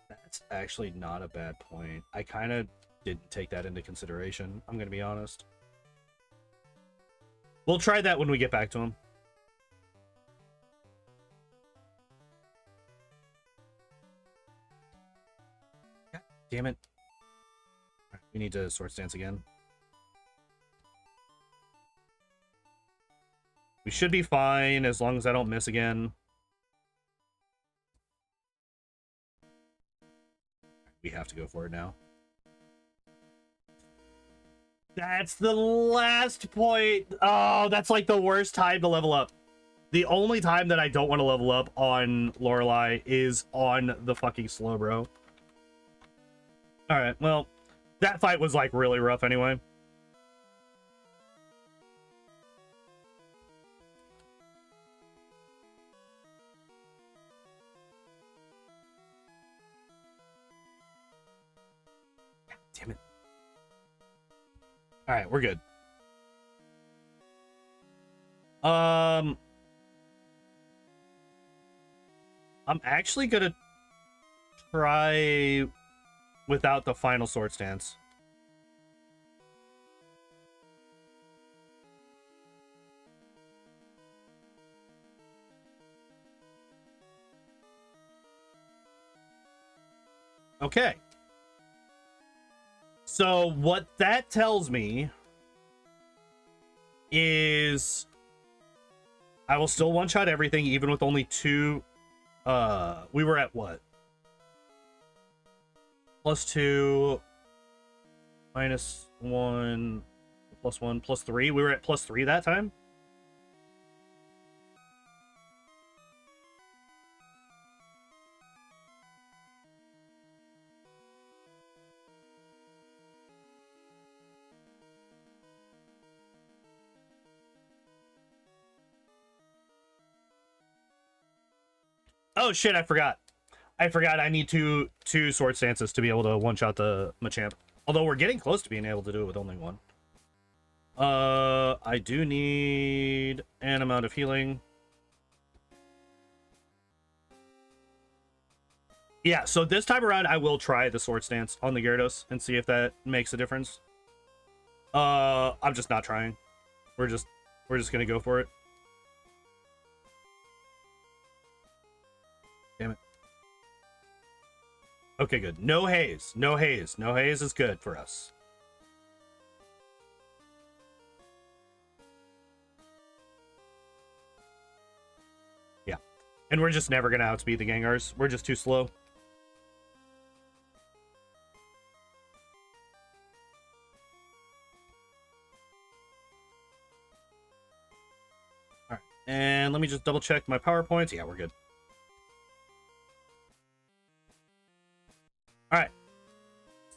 Speaker 1: That's actually not a bad point. I kind of didn't take that into consideration. I'm going to be honest. We'll try that when we get back to him. God damn it. We need to sword stance again. We should be fine as long as I don't miss again. We have to go for it now. That's the last point. Oh, that's like the worst time to level up. The only time that I don't want to level up on Lorelei is on the fucking Slowbro. Alright, well, that fight was like really rough anyway. All right, we're good. I'm actually gonna try without the final sword stance. Okay. So what that tells me is I will still one-shot everything, even with only 2. We were at what? +2, -1, +1, +3. We were at +3 that time. Oh shit, I forgot. I need two sword stances to be able to one-shot the Machamp. Although we're getting close to being able to do it with only 1. I do need an amount of healing. Yeah, so this time around I will try the sword stance on the Gyarados and see if that makes a difference. I'm just not trying. We're just gonna go for it. Damn it. Okay, good. No haze. No haze. No haze is good for us. Yeah. And we're just never gonna outspeed the Gengars. We're just too slow. Alright. And let me just double check my PowerPoints. Yeah, we're good. Alright.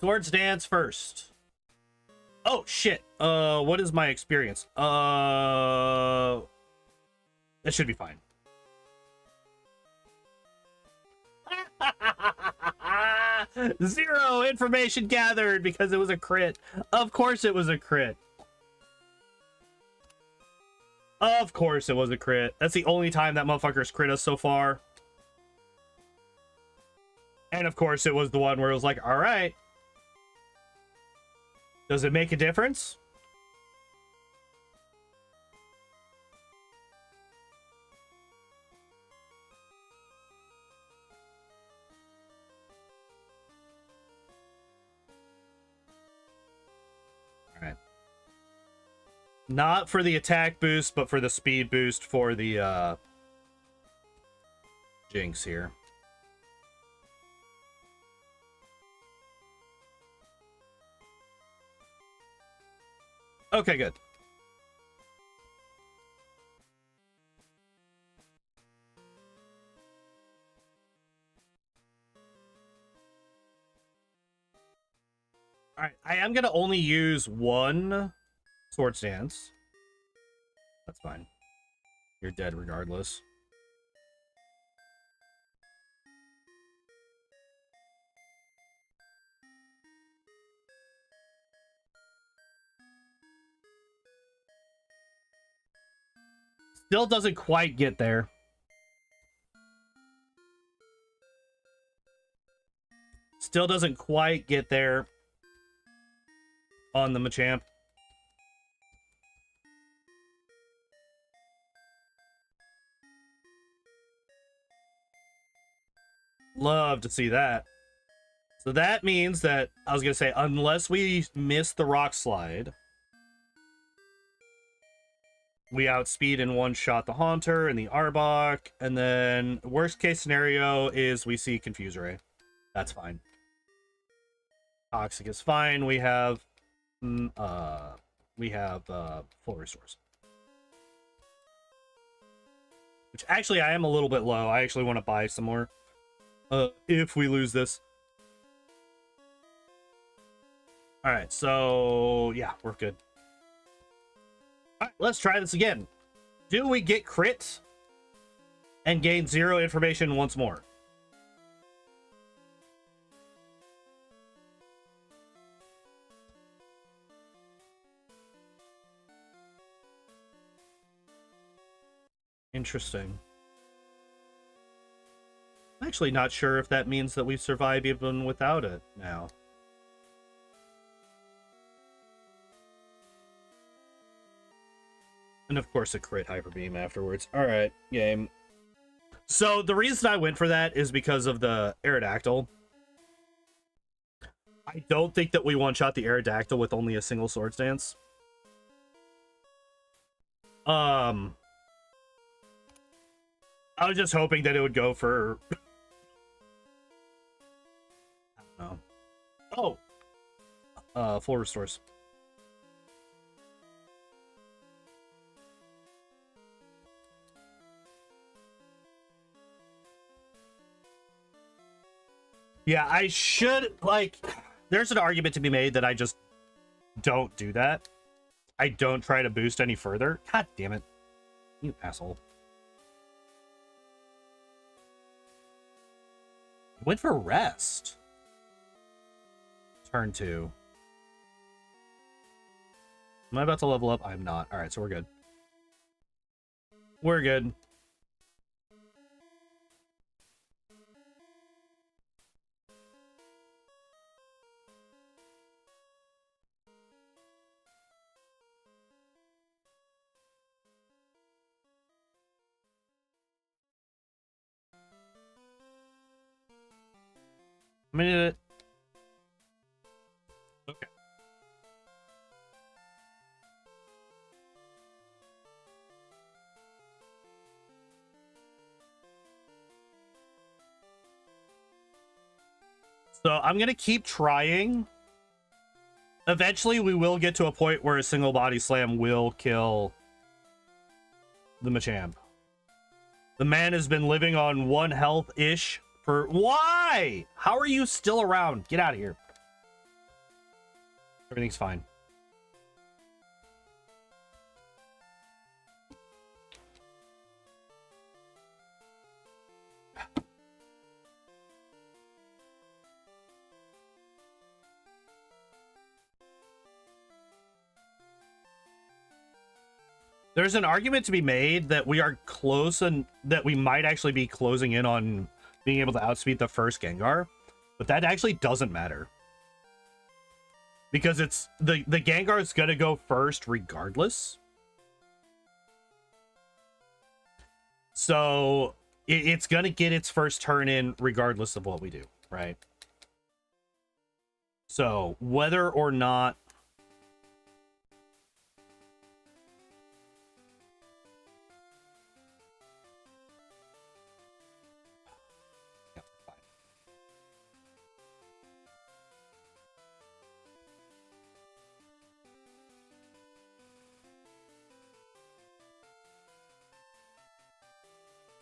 Speaker 1: Sword stance first. Oh shit. What is my experience? That should be fine. Zero information gathered because it was a crit. Of course it was a crit. Of course it was a crit. That's the only time that motherfucker's crit us so far. And of course it was the one where it was like, all right. Does it make a difference? All right. Not for the attack boost, but for the speed boost for the Jinx here. Okay, good. All right, I am going to only use 1 sword stance. That's fine. You're dead regardless. Still doesn't quite get there. Still doesn't quite get there on the Machamp. Love to see that. So that means that, I was going to say, unless we miss the Rock Slide, we outspeed and one-shot the Haunter and the Arbok, and then worst case scenario is we see Confuse Ray. That's fine. Toxic is fine. We have full restores. Which actually I am a little bit low. I actually want to buy some more. If we lose this. Alright, so yeah, we're good. Alright, let's try this again. Do we get crit and gain 0 information once more? Interesting. I'm actually not sure if that means that we survive even without it now. And of course a crit Hyper Beam afterwards. Alright, game. So the reason I went for that is because of the Aerodactyl. I don't think that we one-shot the Aerodactyl with only a single Swords Dance. I was just hoping that it would go for... I don't know. Oh! Full restores. Yeah, I should, like... There's an argument to be made that I just don't do that. I don't try to boost any further. God damn it. You asshole. Went for rest. Turn 2. Am I about to level up? I'm not. Alright, so we're good. We're good. Minute. Okay. So I'm gonna keep trying. Eventually we will get to a point where a single body slam will kill the Machamp. The man has been living on 1 health-ish for... Why? How are you still around? Get out of here. Everything's fine. There's an argument to be made that we are close and that we might actually be closing in on being able to outspeed the first Gengar, but that actually doesn't matter. Because it's the Gengar is gonna go first regardless. So it's gonna get its first turn in regardless of what we do, right? So whether or not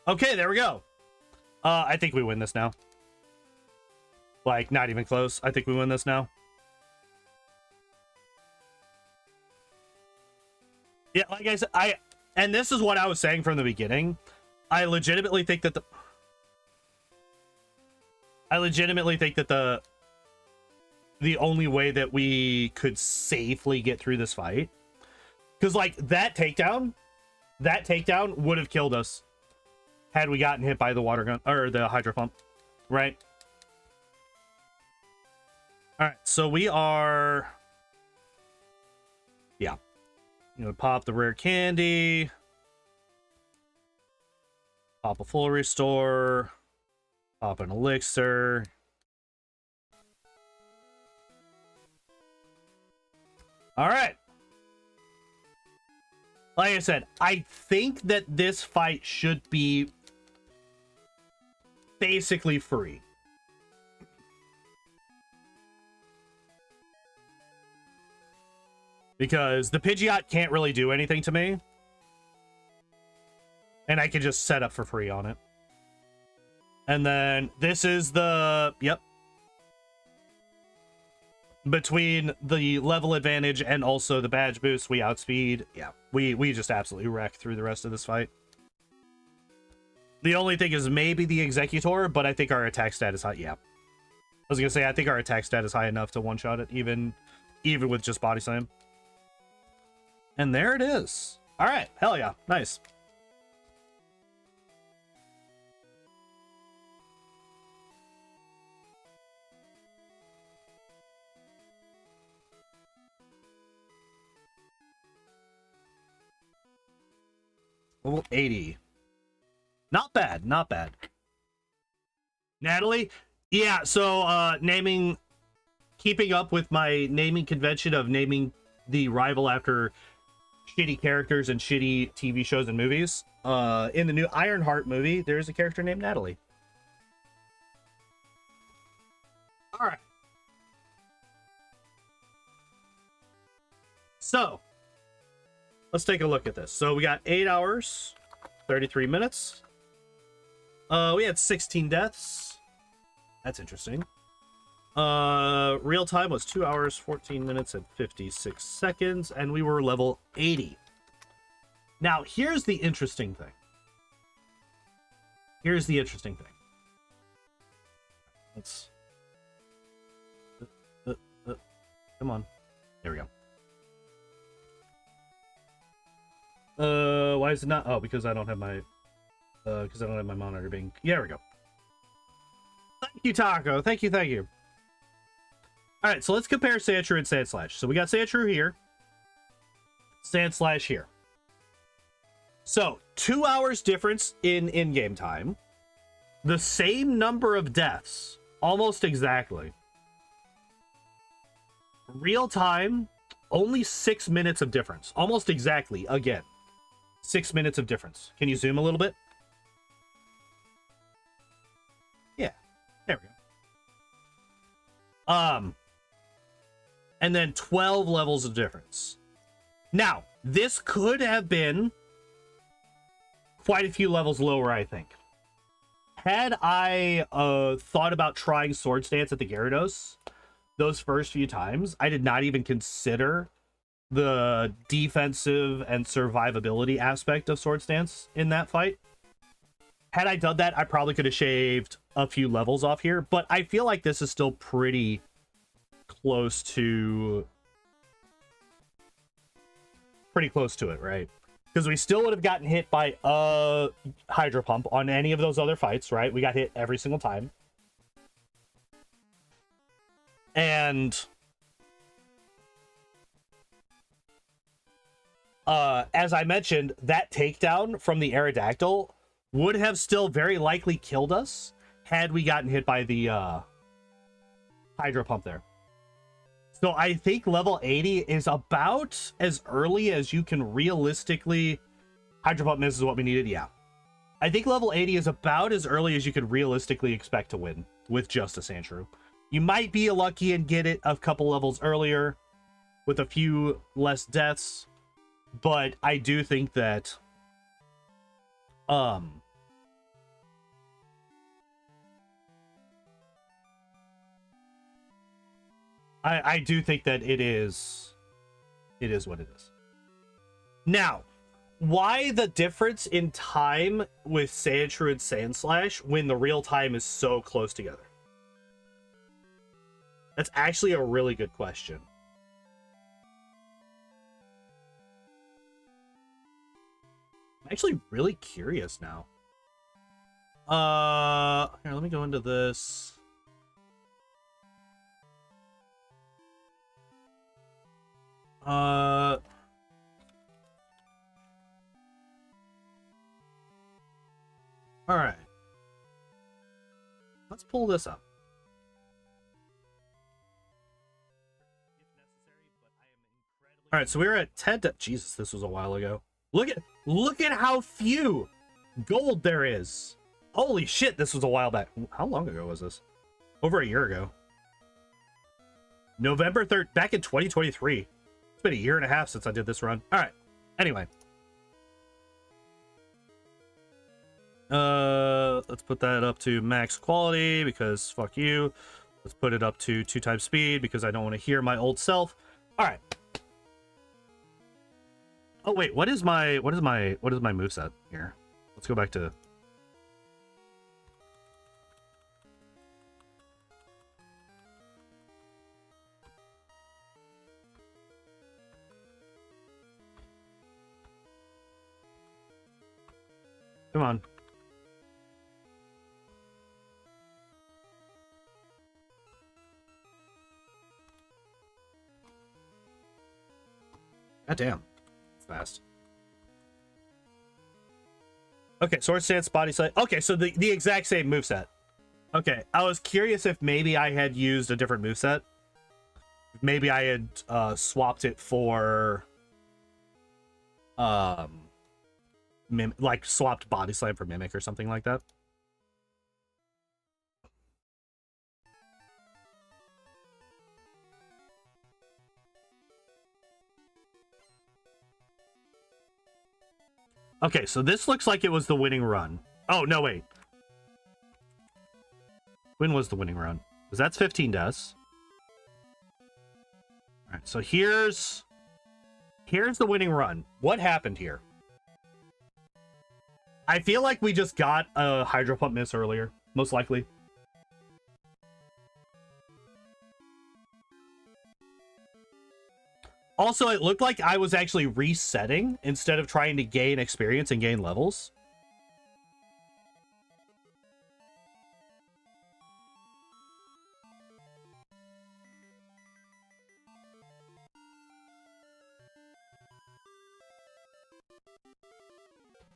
Speaker 1: okay, there we go. I think we win this now. Like, not even close. I think we win this now. Yeah, like I said, and this is what I was saying from the beginning. I legitimately think that the only way that we could safely get through this fight, because like that takedown would have killed us had we gotten hit by the water gun or the hydro pump, right? All right, so we are, yeah, you know, pop the rare candy, pop a full restore, pop an elixir. All right. Like I said, I think that this fight should be basically free. Because the Pidgeot can't really do anything to me. And I can just set up for free on it. And then this is the... Yep. Between the level advantage and also the badge boost, we outspeed. Yeah, we just absolutely wreck through the rest of this fight. The only thing is maybe the Executor, but I think our attack stat is high. Yeah. I was going to say, I think our attack stat is high enough to one-shot it, even with just Body Slam. And there it is. All right. Hell yeah. Nice. Level 80. Not bad, not bad. Natalie? Yeah, so keeping up with my naming convention of naming the rival after shitty characters and shitty TV shows and movies. In the new Ironheart movie, there's a character named Natalie. All right. So, let's take a look at this. So we got 8 hours, 33 minutes. We had 16 deaths. That's interesting. Real time was 2 hours, 14 minutes, and 56 seconds, and we were level 80. Now, here's the interesting thing. Here's the interesting thing. Let's... come on. There we go. Why is it not? Oh, because I don't have my... because I don't have my monitor being... Yeah, there we go. Thank you, Taco. Thank you, thank you. All right, so let's compare Sandshrew and Sandslash. So we got Sandshrew here. Sandslash here. So, 2 hours difference in in-game time. The same number of deaths. Almost exactly. Real time, only 6 minutes of difference. Almost exactly, again. 6 minutes of difference. Can you zoom a little bit? Yeah, there we go. And then 12 levels of difference. Now, this could have been quite a few levels lower, I think. Had I thought about trying Sword Stance at the Gyarados those first few times, I did not even consider the defensive and survivability aspect of Sword Stance in that fight. Had I done that, I probably could have shaved a few levels off here, but I feel like this is still pretty close to it, right? Because we still would have gotten hit by a Hydro Pump on any of those other fights, right? We got hit every single time. And as I mentioned, that takedown from the Aerodactyl would have still very likely killed us had we gotten hit by the Hydro Pump there. So I think level 80 is about as early as you can realistically... Hydro Pump misses what we needed, yeah. I think level 80 is about as early as you could realistically expect to win with just a Sandshrew. You might be lucky and get it a couple levels earlier with a few less deaths, but I do think that I do think that it is what it is. Now, why the difference in time with Sandshrew and Sandslash when the real time is so close together? That's actually a really good question. I'm actually really curious now. Here, let me go into this. All right. Let's pull this up. All right, so we were at 10 to... Jesus, this was a while ago. Look at how few gold there is. Holy shit, this was a while back. How long ago was this? Over a year ago. November 3rd, back in 2023. It's been a year and a half since I did this run. All right. Anyway. Let's put that up to max quality because fuck you. Let's put it up to 2 times speed because I don't want to hear my old self. All right. Oh wait, what is my moveset here? Let's go back to... Come on. God damn. Fast. Okay, Sword Stance, Body Slam. Okay, so the exact same moveset. Okay, I was curious if maybe I had used a different moveset. Maybe I had swapped it for like swapped Body Slam for Mimic or something like that. Okay, so this looks like it was the winning run. Oh, no, wait. When was the winning run? Because that's 15 deaths. All right, so here's the winning run. What happened here? I feel like we just got a Hydro Pump miss earlier, most likely. Also, it looked like I was actually resetting instead of trying to gain experience and gain levels.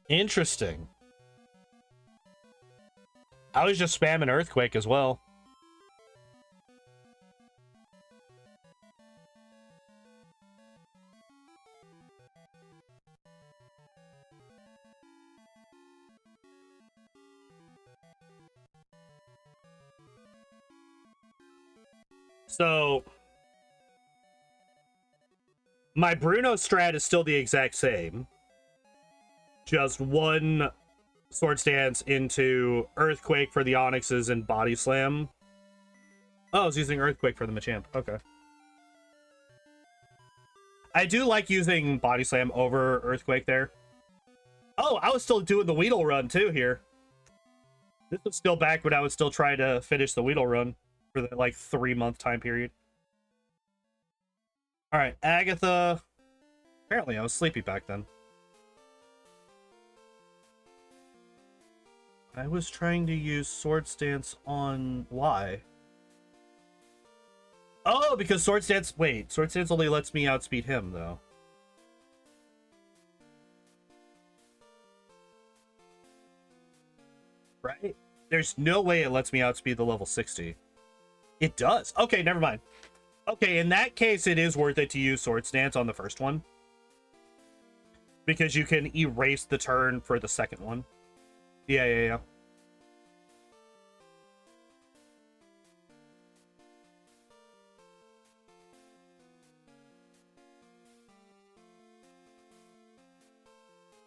Speaker 1: Interesting. I was just spamming Earthquake as well. So my Bruno strat is still the exact same. Just one Sword Stance into Earthquake for the Onyxes and Body Slam. Oh, I was using Earthquake for the Machamp. Okay. I do like using Body Slam over Earthquake there. Oh, I was still doing the Weedle run too here. This was still back when I was still trying to finish the Weedle run for the like 3-month time period. All right, Agatha. Apparently I was sleepy back then. I was trying to use Sword Stance on why? Oh, because Sword Stance... Wait, Sword Stance only lets me outspeed him, though. Right? There's no way it lets me outspeed the level 60. It does. Okay, never mind. Okay, in that case, it is worth it to use Sword Stance on the first one. Because you can erase the turn for the second one. Yeah.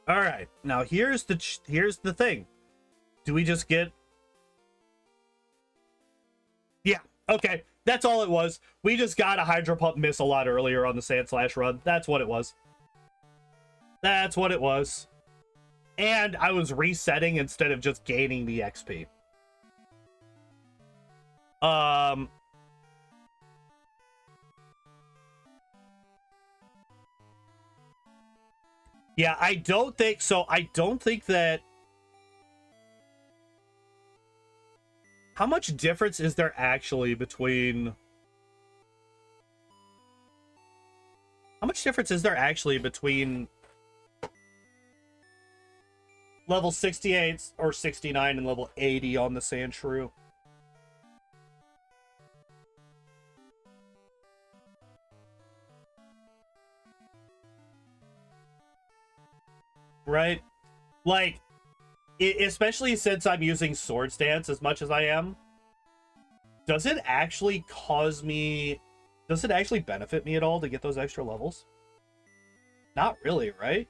Speaker 1: All right. Now here's the thing. Do we just get? Yeah. Okay. That's all it was. We just got a Hydro Pump miss a lot earlier on the Sandslash run. That's what it was. That's what it was. And I was resetting instead of just gaining the XP. Yeah, I don't think so. I don't think that... How much difference is there actually between... How much difference is there actually between level 68 or 69 and level 80 on the Sandshrew? Right? Like, especially since I'm using Sword Stance as much as I am, does it actually cause me... Does it actually benefit me at all to get those extra levels? Not really, right?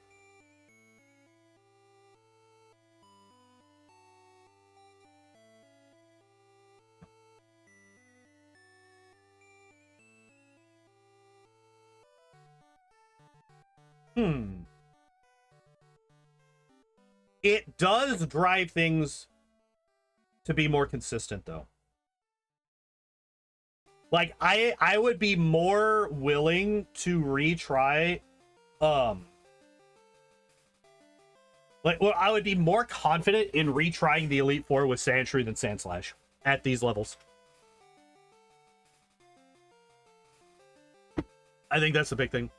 Speaker 1: It does drive things to be more consistent, though. Like, I would be more willing to retry, like, well, I would be more confident in retrying the Elite Four with Sandshrew than Sandslash at these levels. I think that's the big thing.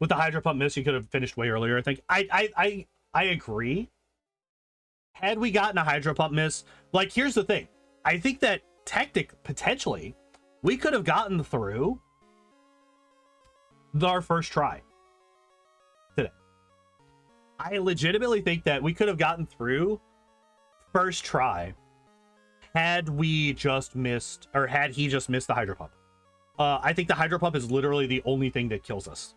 Speaker 1: with the Hydro Pump miss, you could have finished way earlier, I think. I agree. Had we gotten a Hydro Pump miss, like, here's the thing. I think that potentially, we could have gotten through our first try today. I legitimately think that we could have gotten through first try had we just missed, or had he just missed the Hydro Pump. I think the Hydro Pump is literally the only thing that kills us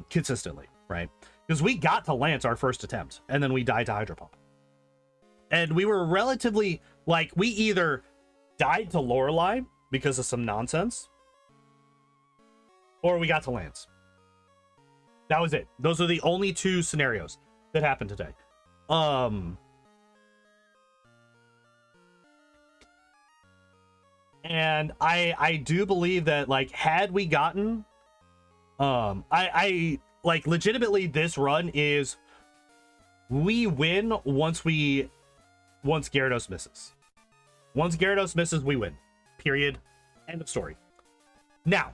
Speaker 1: consistently, right? Because we got to Lance our first attempt, and then we died to Hydro Pump. And we were relatively, like, we either died to Lorelei because of some nonsense, or we got to Lance. That was it. Those are the only two scenarios that happened today. And I do believe that, like, had we gotten, I like, legitimately, this run is, we win once Gyarados misses. Once Gyarados misses, we win. Period. End of story. Now,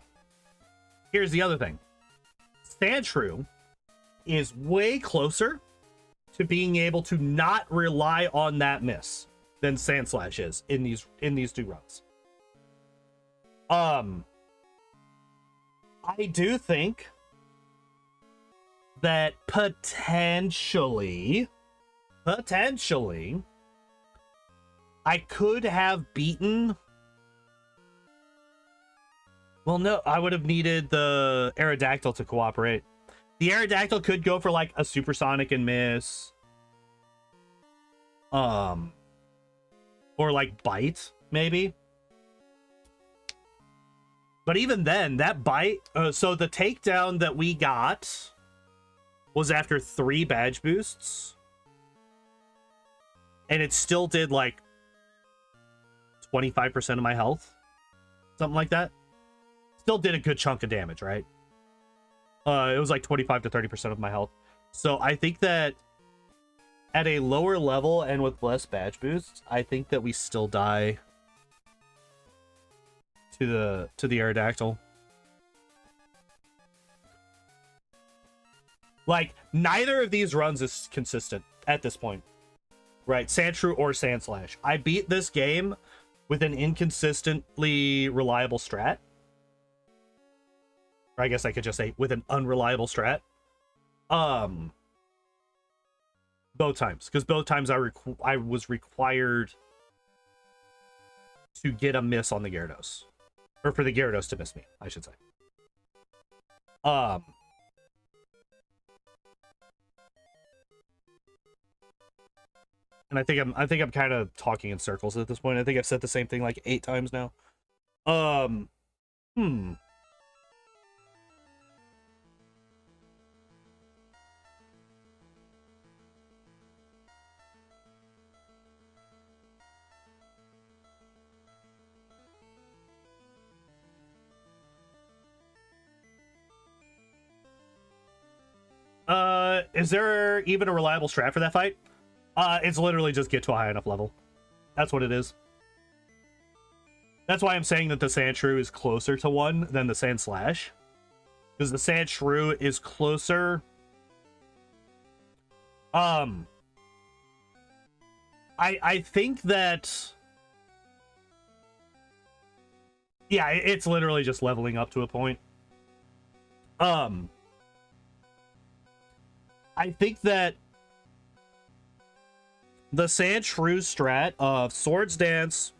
Speaker 1: here's the other thing. Sandshrew is way closer to being able to not rely on that miss than Sandslash is in these two runs. I do think that potentially, I could have beaten. Well, no, I would have needed the Aerodactyl to cooperate. The Aerodactyl could go for, like, a Supersonic and miss. Or, like, Bite, maybe. But even then, that Bite... so the takedown that we got was after 3 badge boosts. And it still did, like, 25% of my health. Something like that. Still did a good chunk of damage, right? It was like 25 to 30% of my health. So I think that at a lower level and with less badge boosts, I think that we still die to the Aerodactyl. Like, neither of these runs is consistent at this point. Right? Sandshrew or Sandslash. I beat this game with an inconsistently reliable strat. Or I guess I could just say with an unreliable strat. Both times. Because both times I was required to get a miss on the Gyarados. Or for the Gyarados to miss me, I should say. And I think I'm kind of talking in circles at this point. I think I've said the same thing like 8 times now. Is there even a reliable strat for that fight? It's literally just get to a high enough level. That's what it is. That's why I'm saying that the Sandshrew is closer to 1 than the Sandslash. Because the Sandshrew is closer. I think that... Yeah, it's literally just leveling up to a point. I think that the Sandshrew strat of Swords Dance,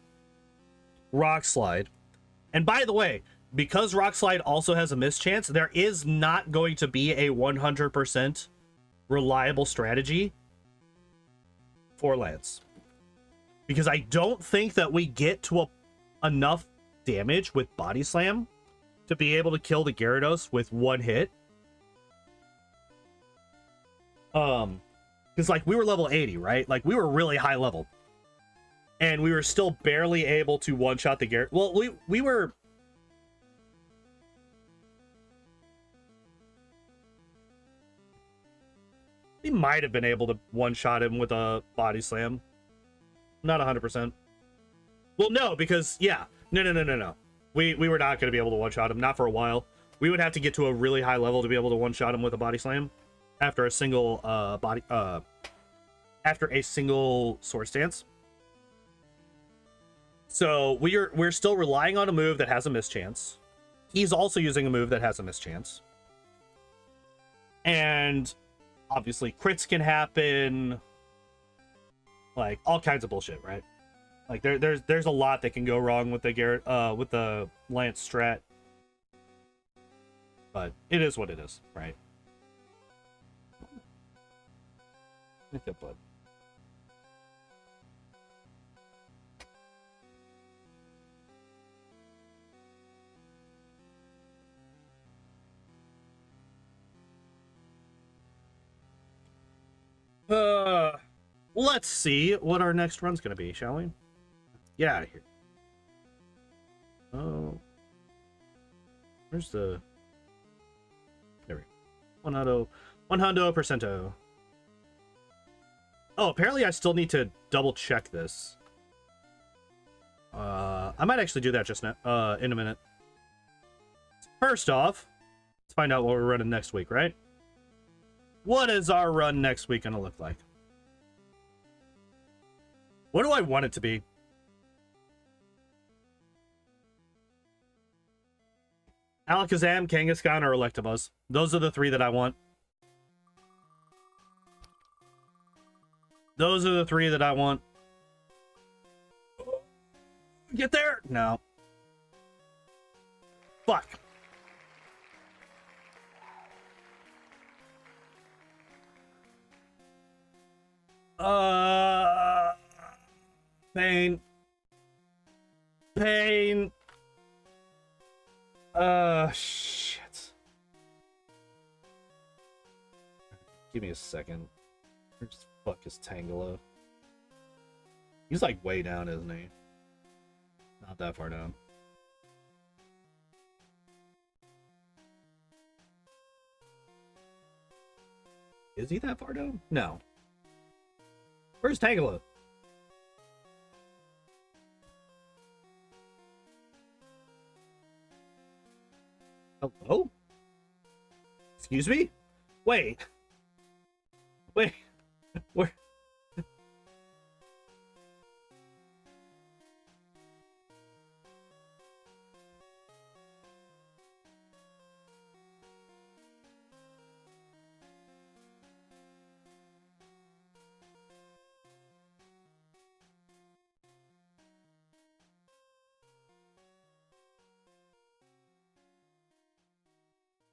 Speaker 1: Rock Slide, and by the way, because Rock Slide also has a miss chance, there is not going to be a 100% reliable strategy for Lance. Because I don't think that we get to enough damage with Body Slam to be able to kill the Gyarados with 1 hit. Because, like, we were level 80, right? Like, we were really high level. And we were still barely able to one-shot the Gyarados. Well, we were... We might have been able to one-shot him with a Body Slam. Not 100%. Well, no, because, yeah. No. We were not going to be able to one-shot him. Not for a while. We would have to get to a really high level to be able to one-shot him with a body slam after a single after a single sword stance. So we're still relying on a move that has a mischance. He's also using a move that has a mischance. And obviously crits can happen, like all kinds of bullshit, right? Like there's a lot that can go wrong with the Lance strat. But it is what it is, right? Make that blood. Let's see what our next run's gonna be, shall we? Get out of here. Oh, where's the? There we go. 100%. Oh, apparently I still need to double check this. I might actually do that just now. In a minute. First off, let's find out what we're running next week, right? What is our run next week gonna look like? What do I want it to be? Alakazam, Kangaskhan, or Electabuzz. Those are the three that I want. Those are the three that I want. Get there? No. Fuck. Pain. Pain. Shit. Give me a second. Where the fuck is Tangela? He's like way down, isn't he? Not that far down. Is he that far down? No. Where's Tangela? Hello? Excuse me? Wait. Wait. Where?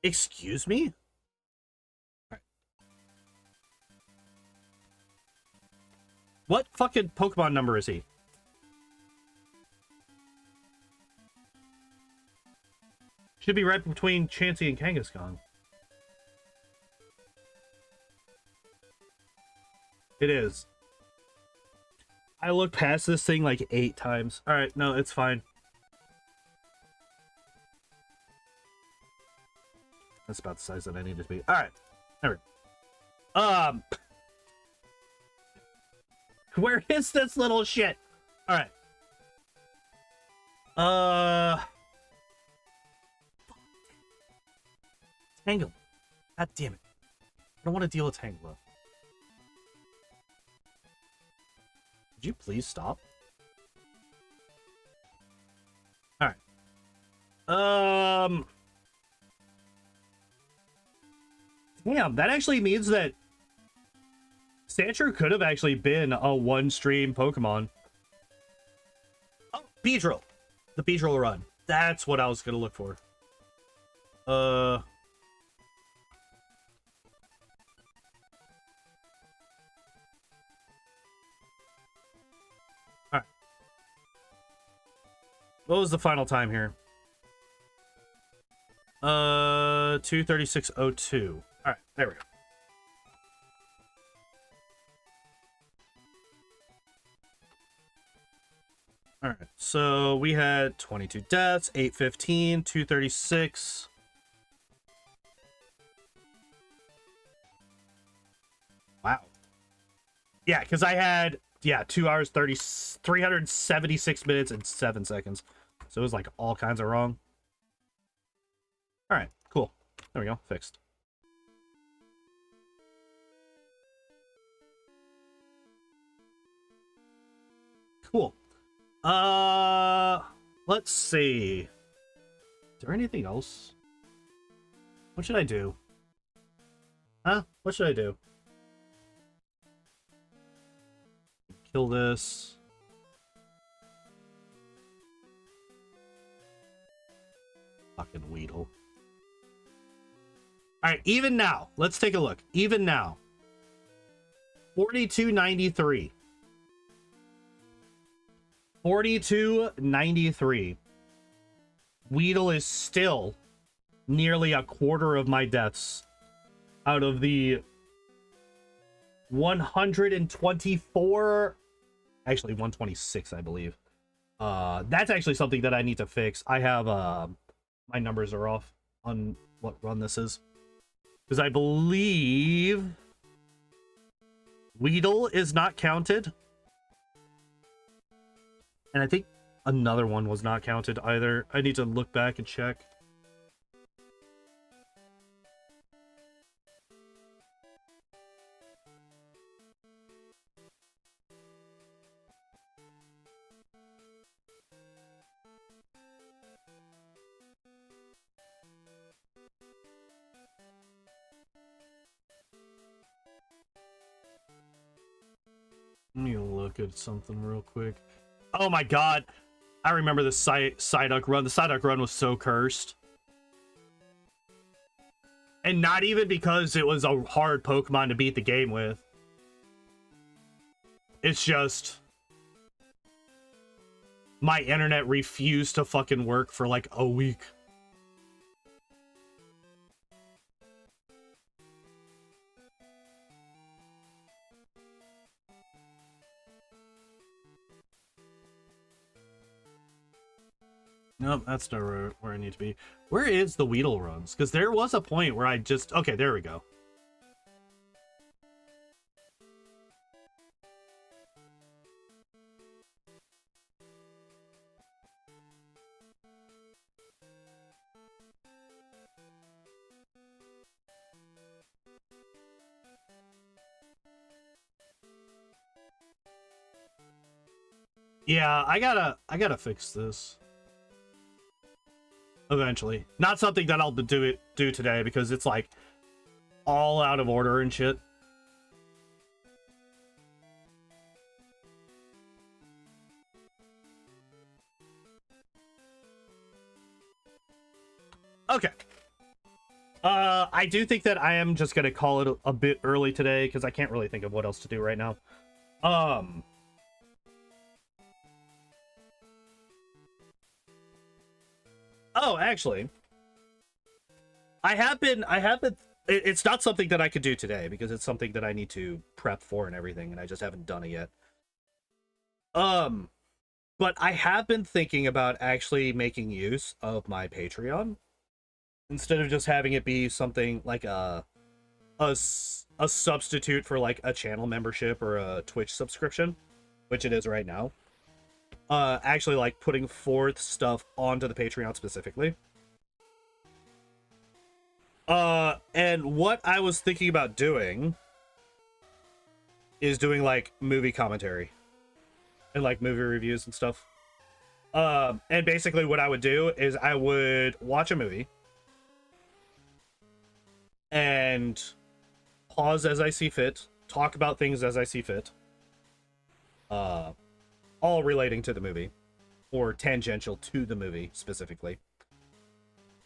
Speaker 1: Excuse me? Right. What fucking Pokemon number is he? Should be right between Chansey and Kangaskhan. It is. I looked past this thing like 8 times. Alright, no, it's fine. That's about the size that I need it to be. Alright. There we go. Where is this little shit? Alright. Tangela. God damn it. I don't want to deal with Tangela. Would you please stop? Alright. Damn, that actually means that Sandshrew could have actually been a one-stream Pokemon. Oh, Beedrill. The Beedrill run. That's what I was going to look for. Alright. What was the final time here? 2:36:02. All right, there we go. All right, so we had 22 deaths, 8:15, 2:36. Wow. Yeah, because I had 2 hours 376 minutes and 7 seconds. So it was like all kinds of wrong. All right. There we go. Fixed. Cool. Let's see. Is there anything else? What should I do? Huh? What should I do? Kill this. Fucking Weedle. Alright, even now. Let's take a look. Even now. 4293. 4293. Weedle is still nearly a quarter of my deaths out of the 124, actually 126, I believe. That's actually something that I need to fix. I have my numbers are off on what run this is, because I believe Weedle is not counted, and I think another one was not counted either. I need to look back and check. Let me look at something real quick. Oh my god. I remember the Psyduck run. The Psyduck run was so cursed. And not even because it was a hard Pokemon to beat the game with. It's just my internet refused to fucking work for like a week. Nope, that's not where I need to be. Where is the Weedle runs? Because there was a point where I just... Okay, there we go. Yeah, I gotta fix this. Eventually. Not something that I'll do today, because it's like all out of order and shit. Okay. I do think that I am just gonna call it a bit early today, because I can't really think of what else to do right now. Oh, actually, it's not something that I could do today, because it's something that I need to prep for and everything, and I just haven't done it yet. But I have been thinking about actually making use of my Patreon, instead of just having it be something like a substitute for like a channel membership or a Twitch subscription, which it is right now. Actually, like, putting forth stuff onto the Patreon specifically. And what I was thinking about doing is doing, like, movie commentary. And, like, movie reviews and stuff. And basically what I would do is I would watch a movie. And pause as I see fit. Talk about things as I see fit. All relating to the movie, or tangential to the movie specifically,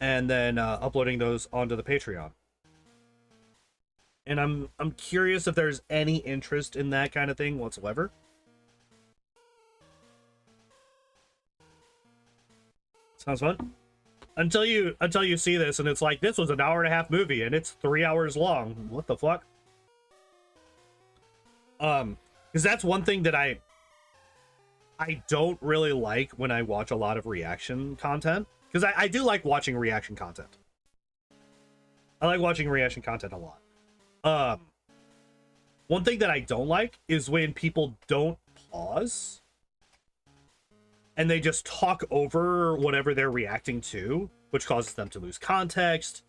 Speaker 1: and then uploading those onto the Patreon. And I'm curious if there's any interest in that kind of thing whatsoever. Sounds fun. Until you see this and it's like, this was an hour-and-a-half movie and it's 3 hours long. What the fuck? Because that's one thing that I don't really like when I watch a lot of reaction content. Because I do like watching reaction content. I like watching reaction content a lot. One thing that I don't like is when people don't pause and they just talk over whatever they're reacting to, which causes them to lose context,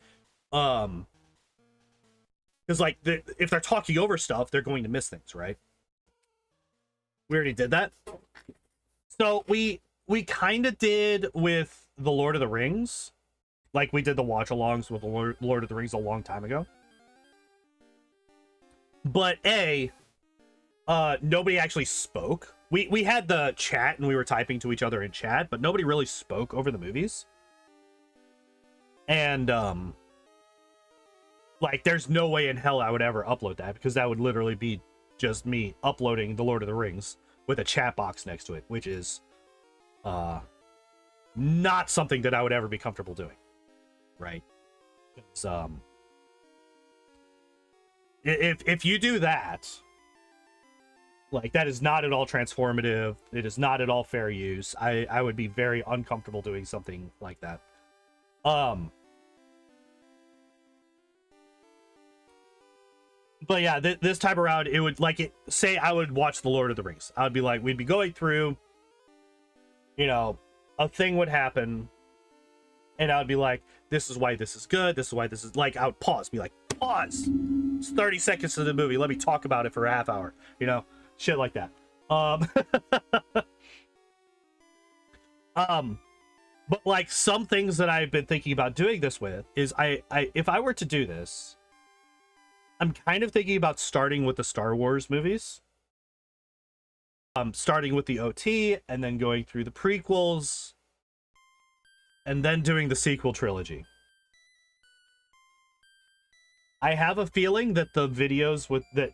Speaker 1: Um, because like if they're talking over stuff, they're going to miss things, right? We already did that. So we kind of did with the Lord of the Rings, like we did the watch-alongs with the Lord of the Rings a long time ago. But nobody actually spoke. We had the chat and we were typing to each other in chat, but nobody really spoke over the movies. And like there's no way in hell I would ever upload that, because that would literally be just me uploading the Lord of the Rings with a chat box next to it, which is not something that I would ever be comfortable doing, right? Because if you do that, like, that is not at all transformative. It is not at all fair use. I would be very uncomfortable doing something like that. But yeah, this time around, it would, like, say I would watch The Lord of the Rings. I would be like, we'd be going through, you know, a thing would happen, and I would be like, this is why this is good, this is why this is, like, I would pause, be like, pause! It's 30 seconds of the movie, let me talk about it for a half hour, you know? Shit like that. But, like, some things that I've been thinking about doing this with is if I were to do this, I'm kind of thinking about starting with the Star Wars movies. Starting with the OT, and then going through the prequels, and then doing the sequel trilogy. I have a feeling that the videos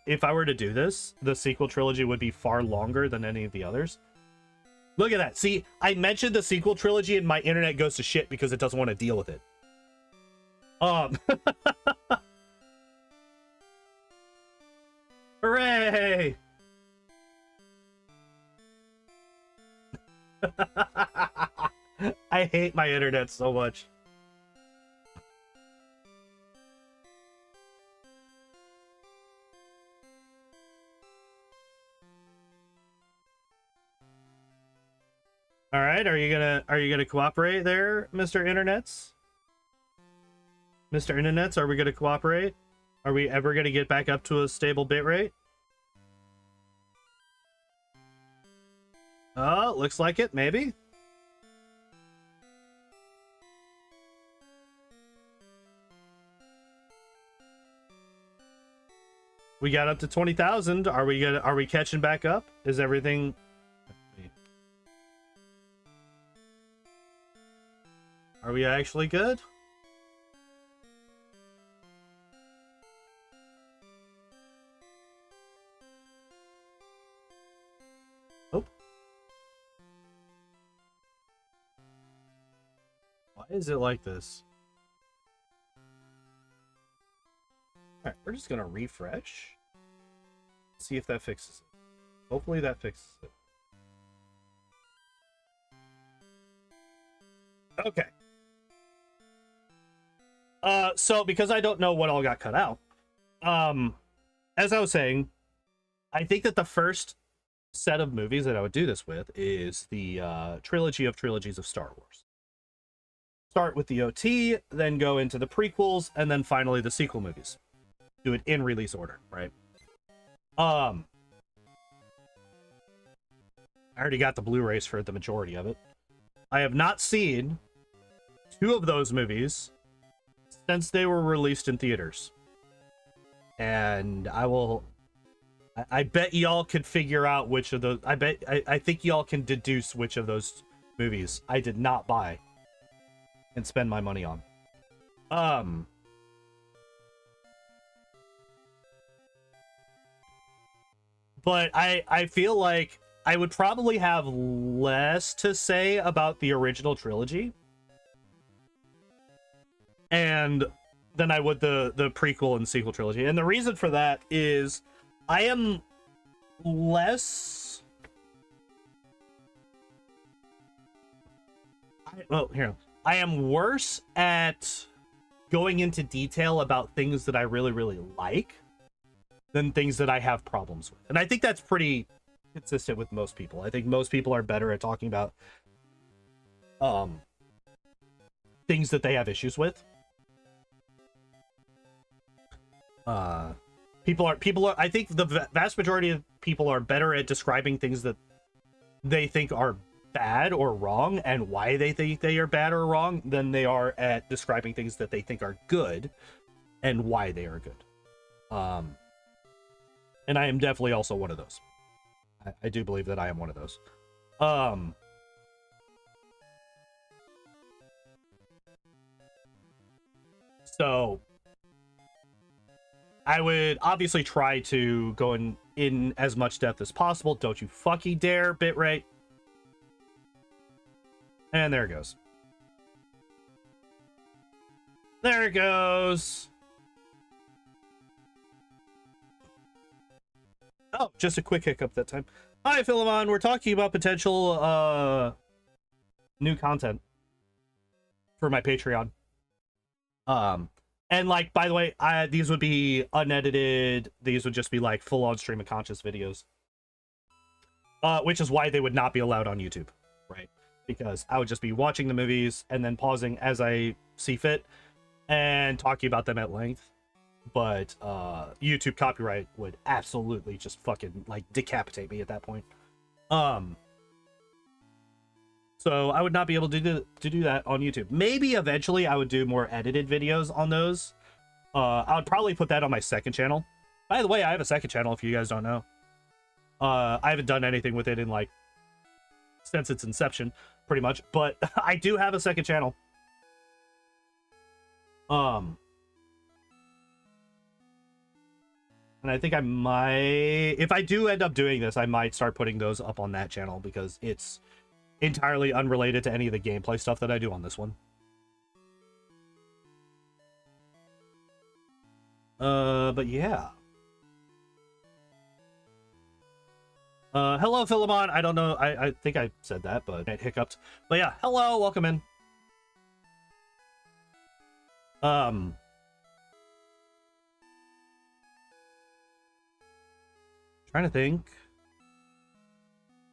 Speaker 1: if I were to do this, the sequel trilogy would be far longer than any of the others. Look at that. See, I mentioned the sequel trilogy and my internet goes to shit because it doesn't want to deal with it. Hooray! I hate my internet so much. All right, are you gonna cooperate there, Mr. Internets? Mr. Internets, are we gonna cooperate? Are we ever gonna get back up to a stable bitrate? Oh, looks like it, maybe. We got up to 20,000. Are we catching back up? Is everything... Are we actually good? Oh. Why is it like this? Alright, we're just gonna refresh. See if that fixes it. Hopefully that fixes it. Okay. So because I don't know what all got cut out, as I was saying, I think that the first set of movies that I would do this with is the trilogy of trilogies of Star Wars. Start with the OT, then go into the prequels, and then finally the sequel movies. Do it in release order, right? I already got the Blu-rays for the majority of it. I have not seen 2 of those movies since they were released in theaters. And I bet y'all could figure out which of those... I think y'all can deduce which of those movies I did not buy and spend my money on. But I feel like I would probably have less to say about the original trilogy and than I would the prequel and sequel trilogy. And the reason for that is I am less... I am worse at going into detail about things that I really, really like than things that I have problems with. And I think that's pretty consistent with most people. I think most people are better at talking about things that they have issues with.
Speaker 2: People are I think the vast majority of people are better at describing things that they think are bad or wrong and why they think they are bad or wrong than they are at describing things that they think are good and why they are good. And I am definitely also one of those. I do believe that I am one of those. So I would obviously try to go in as much depth as possible. Don't you fucking dare, bitrate. And there it goes. There it goes. Oh, just a quick hiccup that time. Hi, Philemon. We're talking about potential new content for my Patreon. And like, by the way, these would be unedited. These would just be like full-on stream of conscious videos. Which is why they would not be allowed on YouTube, right? Because I would just be watching the movies and then pausing as I see fit and talking about them at length. But YouTube copyright would absolutely just fucking like decapitate me at that point. So I would not be able to do that on YouTube. Maybe eventually I would do more edited videos on those. I would probably put that on my second channel. By the way, I have a second channel if you guys don't know. I haven't done anything with it in like since its inception, pretty much. But I do have a second channel. And I think I might, if I do end up doing this, I might start putting those up on that channel because it's entirely unrelated to any of the gameplay stuff that I do on this one. But yeah. Hello, Philemon. I don't know. I think I said that, but it hiccuped. But yeah, hello, welcome in. Trying to think.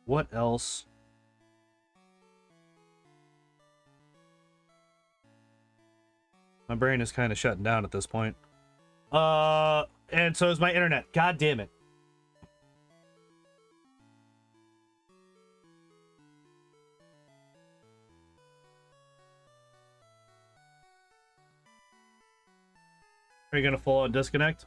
Speaker 2: What else? My brain is kind of shutting down at this point. And so is my internet. God damn it. Are you gonna full on disconnect?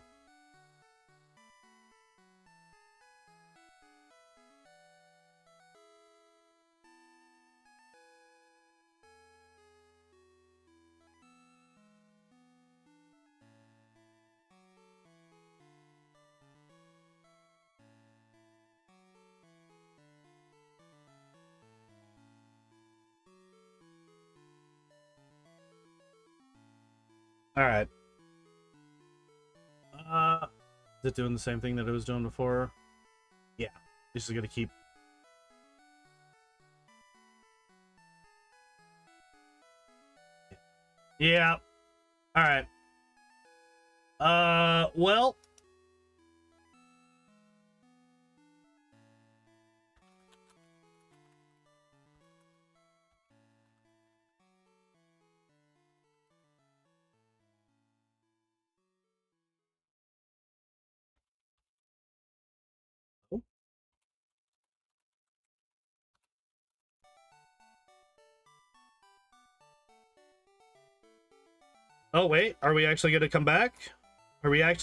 Speaker 2: All right. Is it doing the same thing that it was doing before? Yeah. This is gonna keep. Yeah. All right. Well. Oh, wait. Are we actually going to come back? Are we actually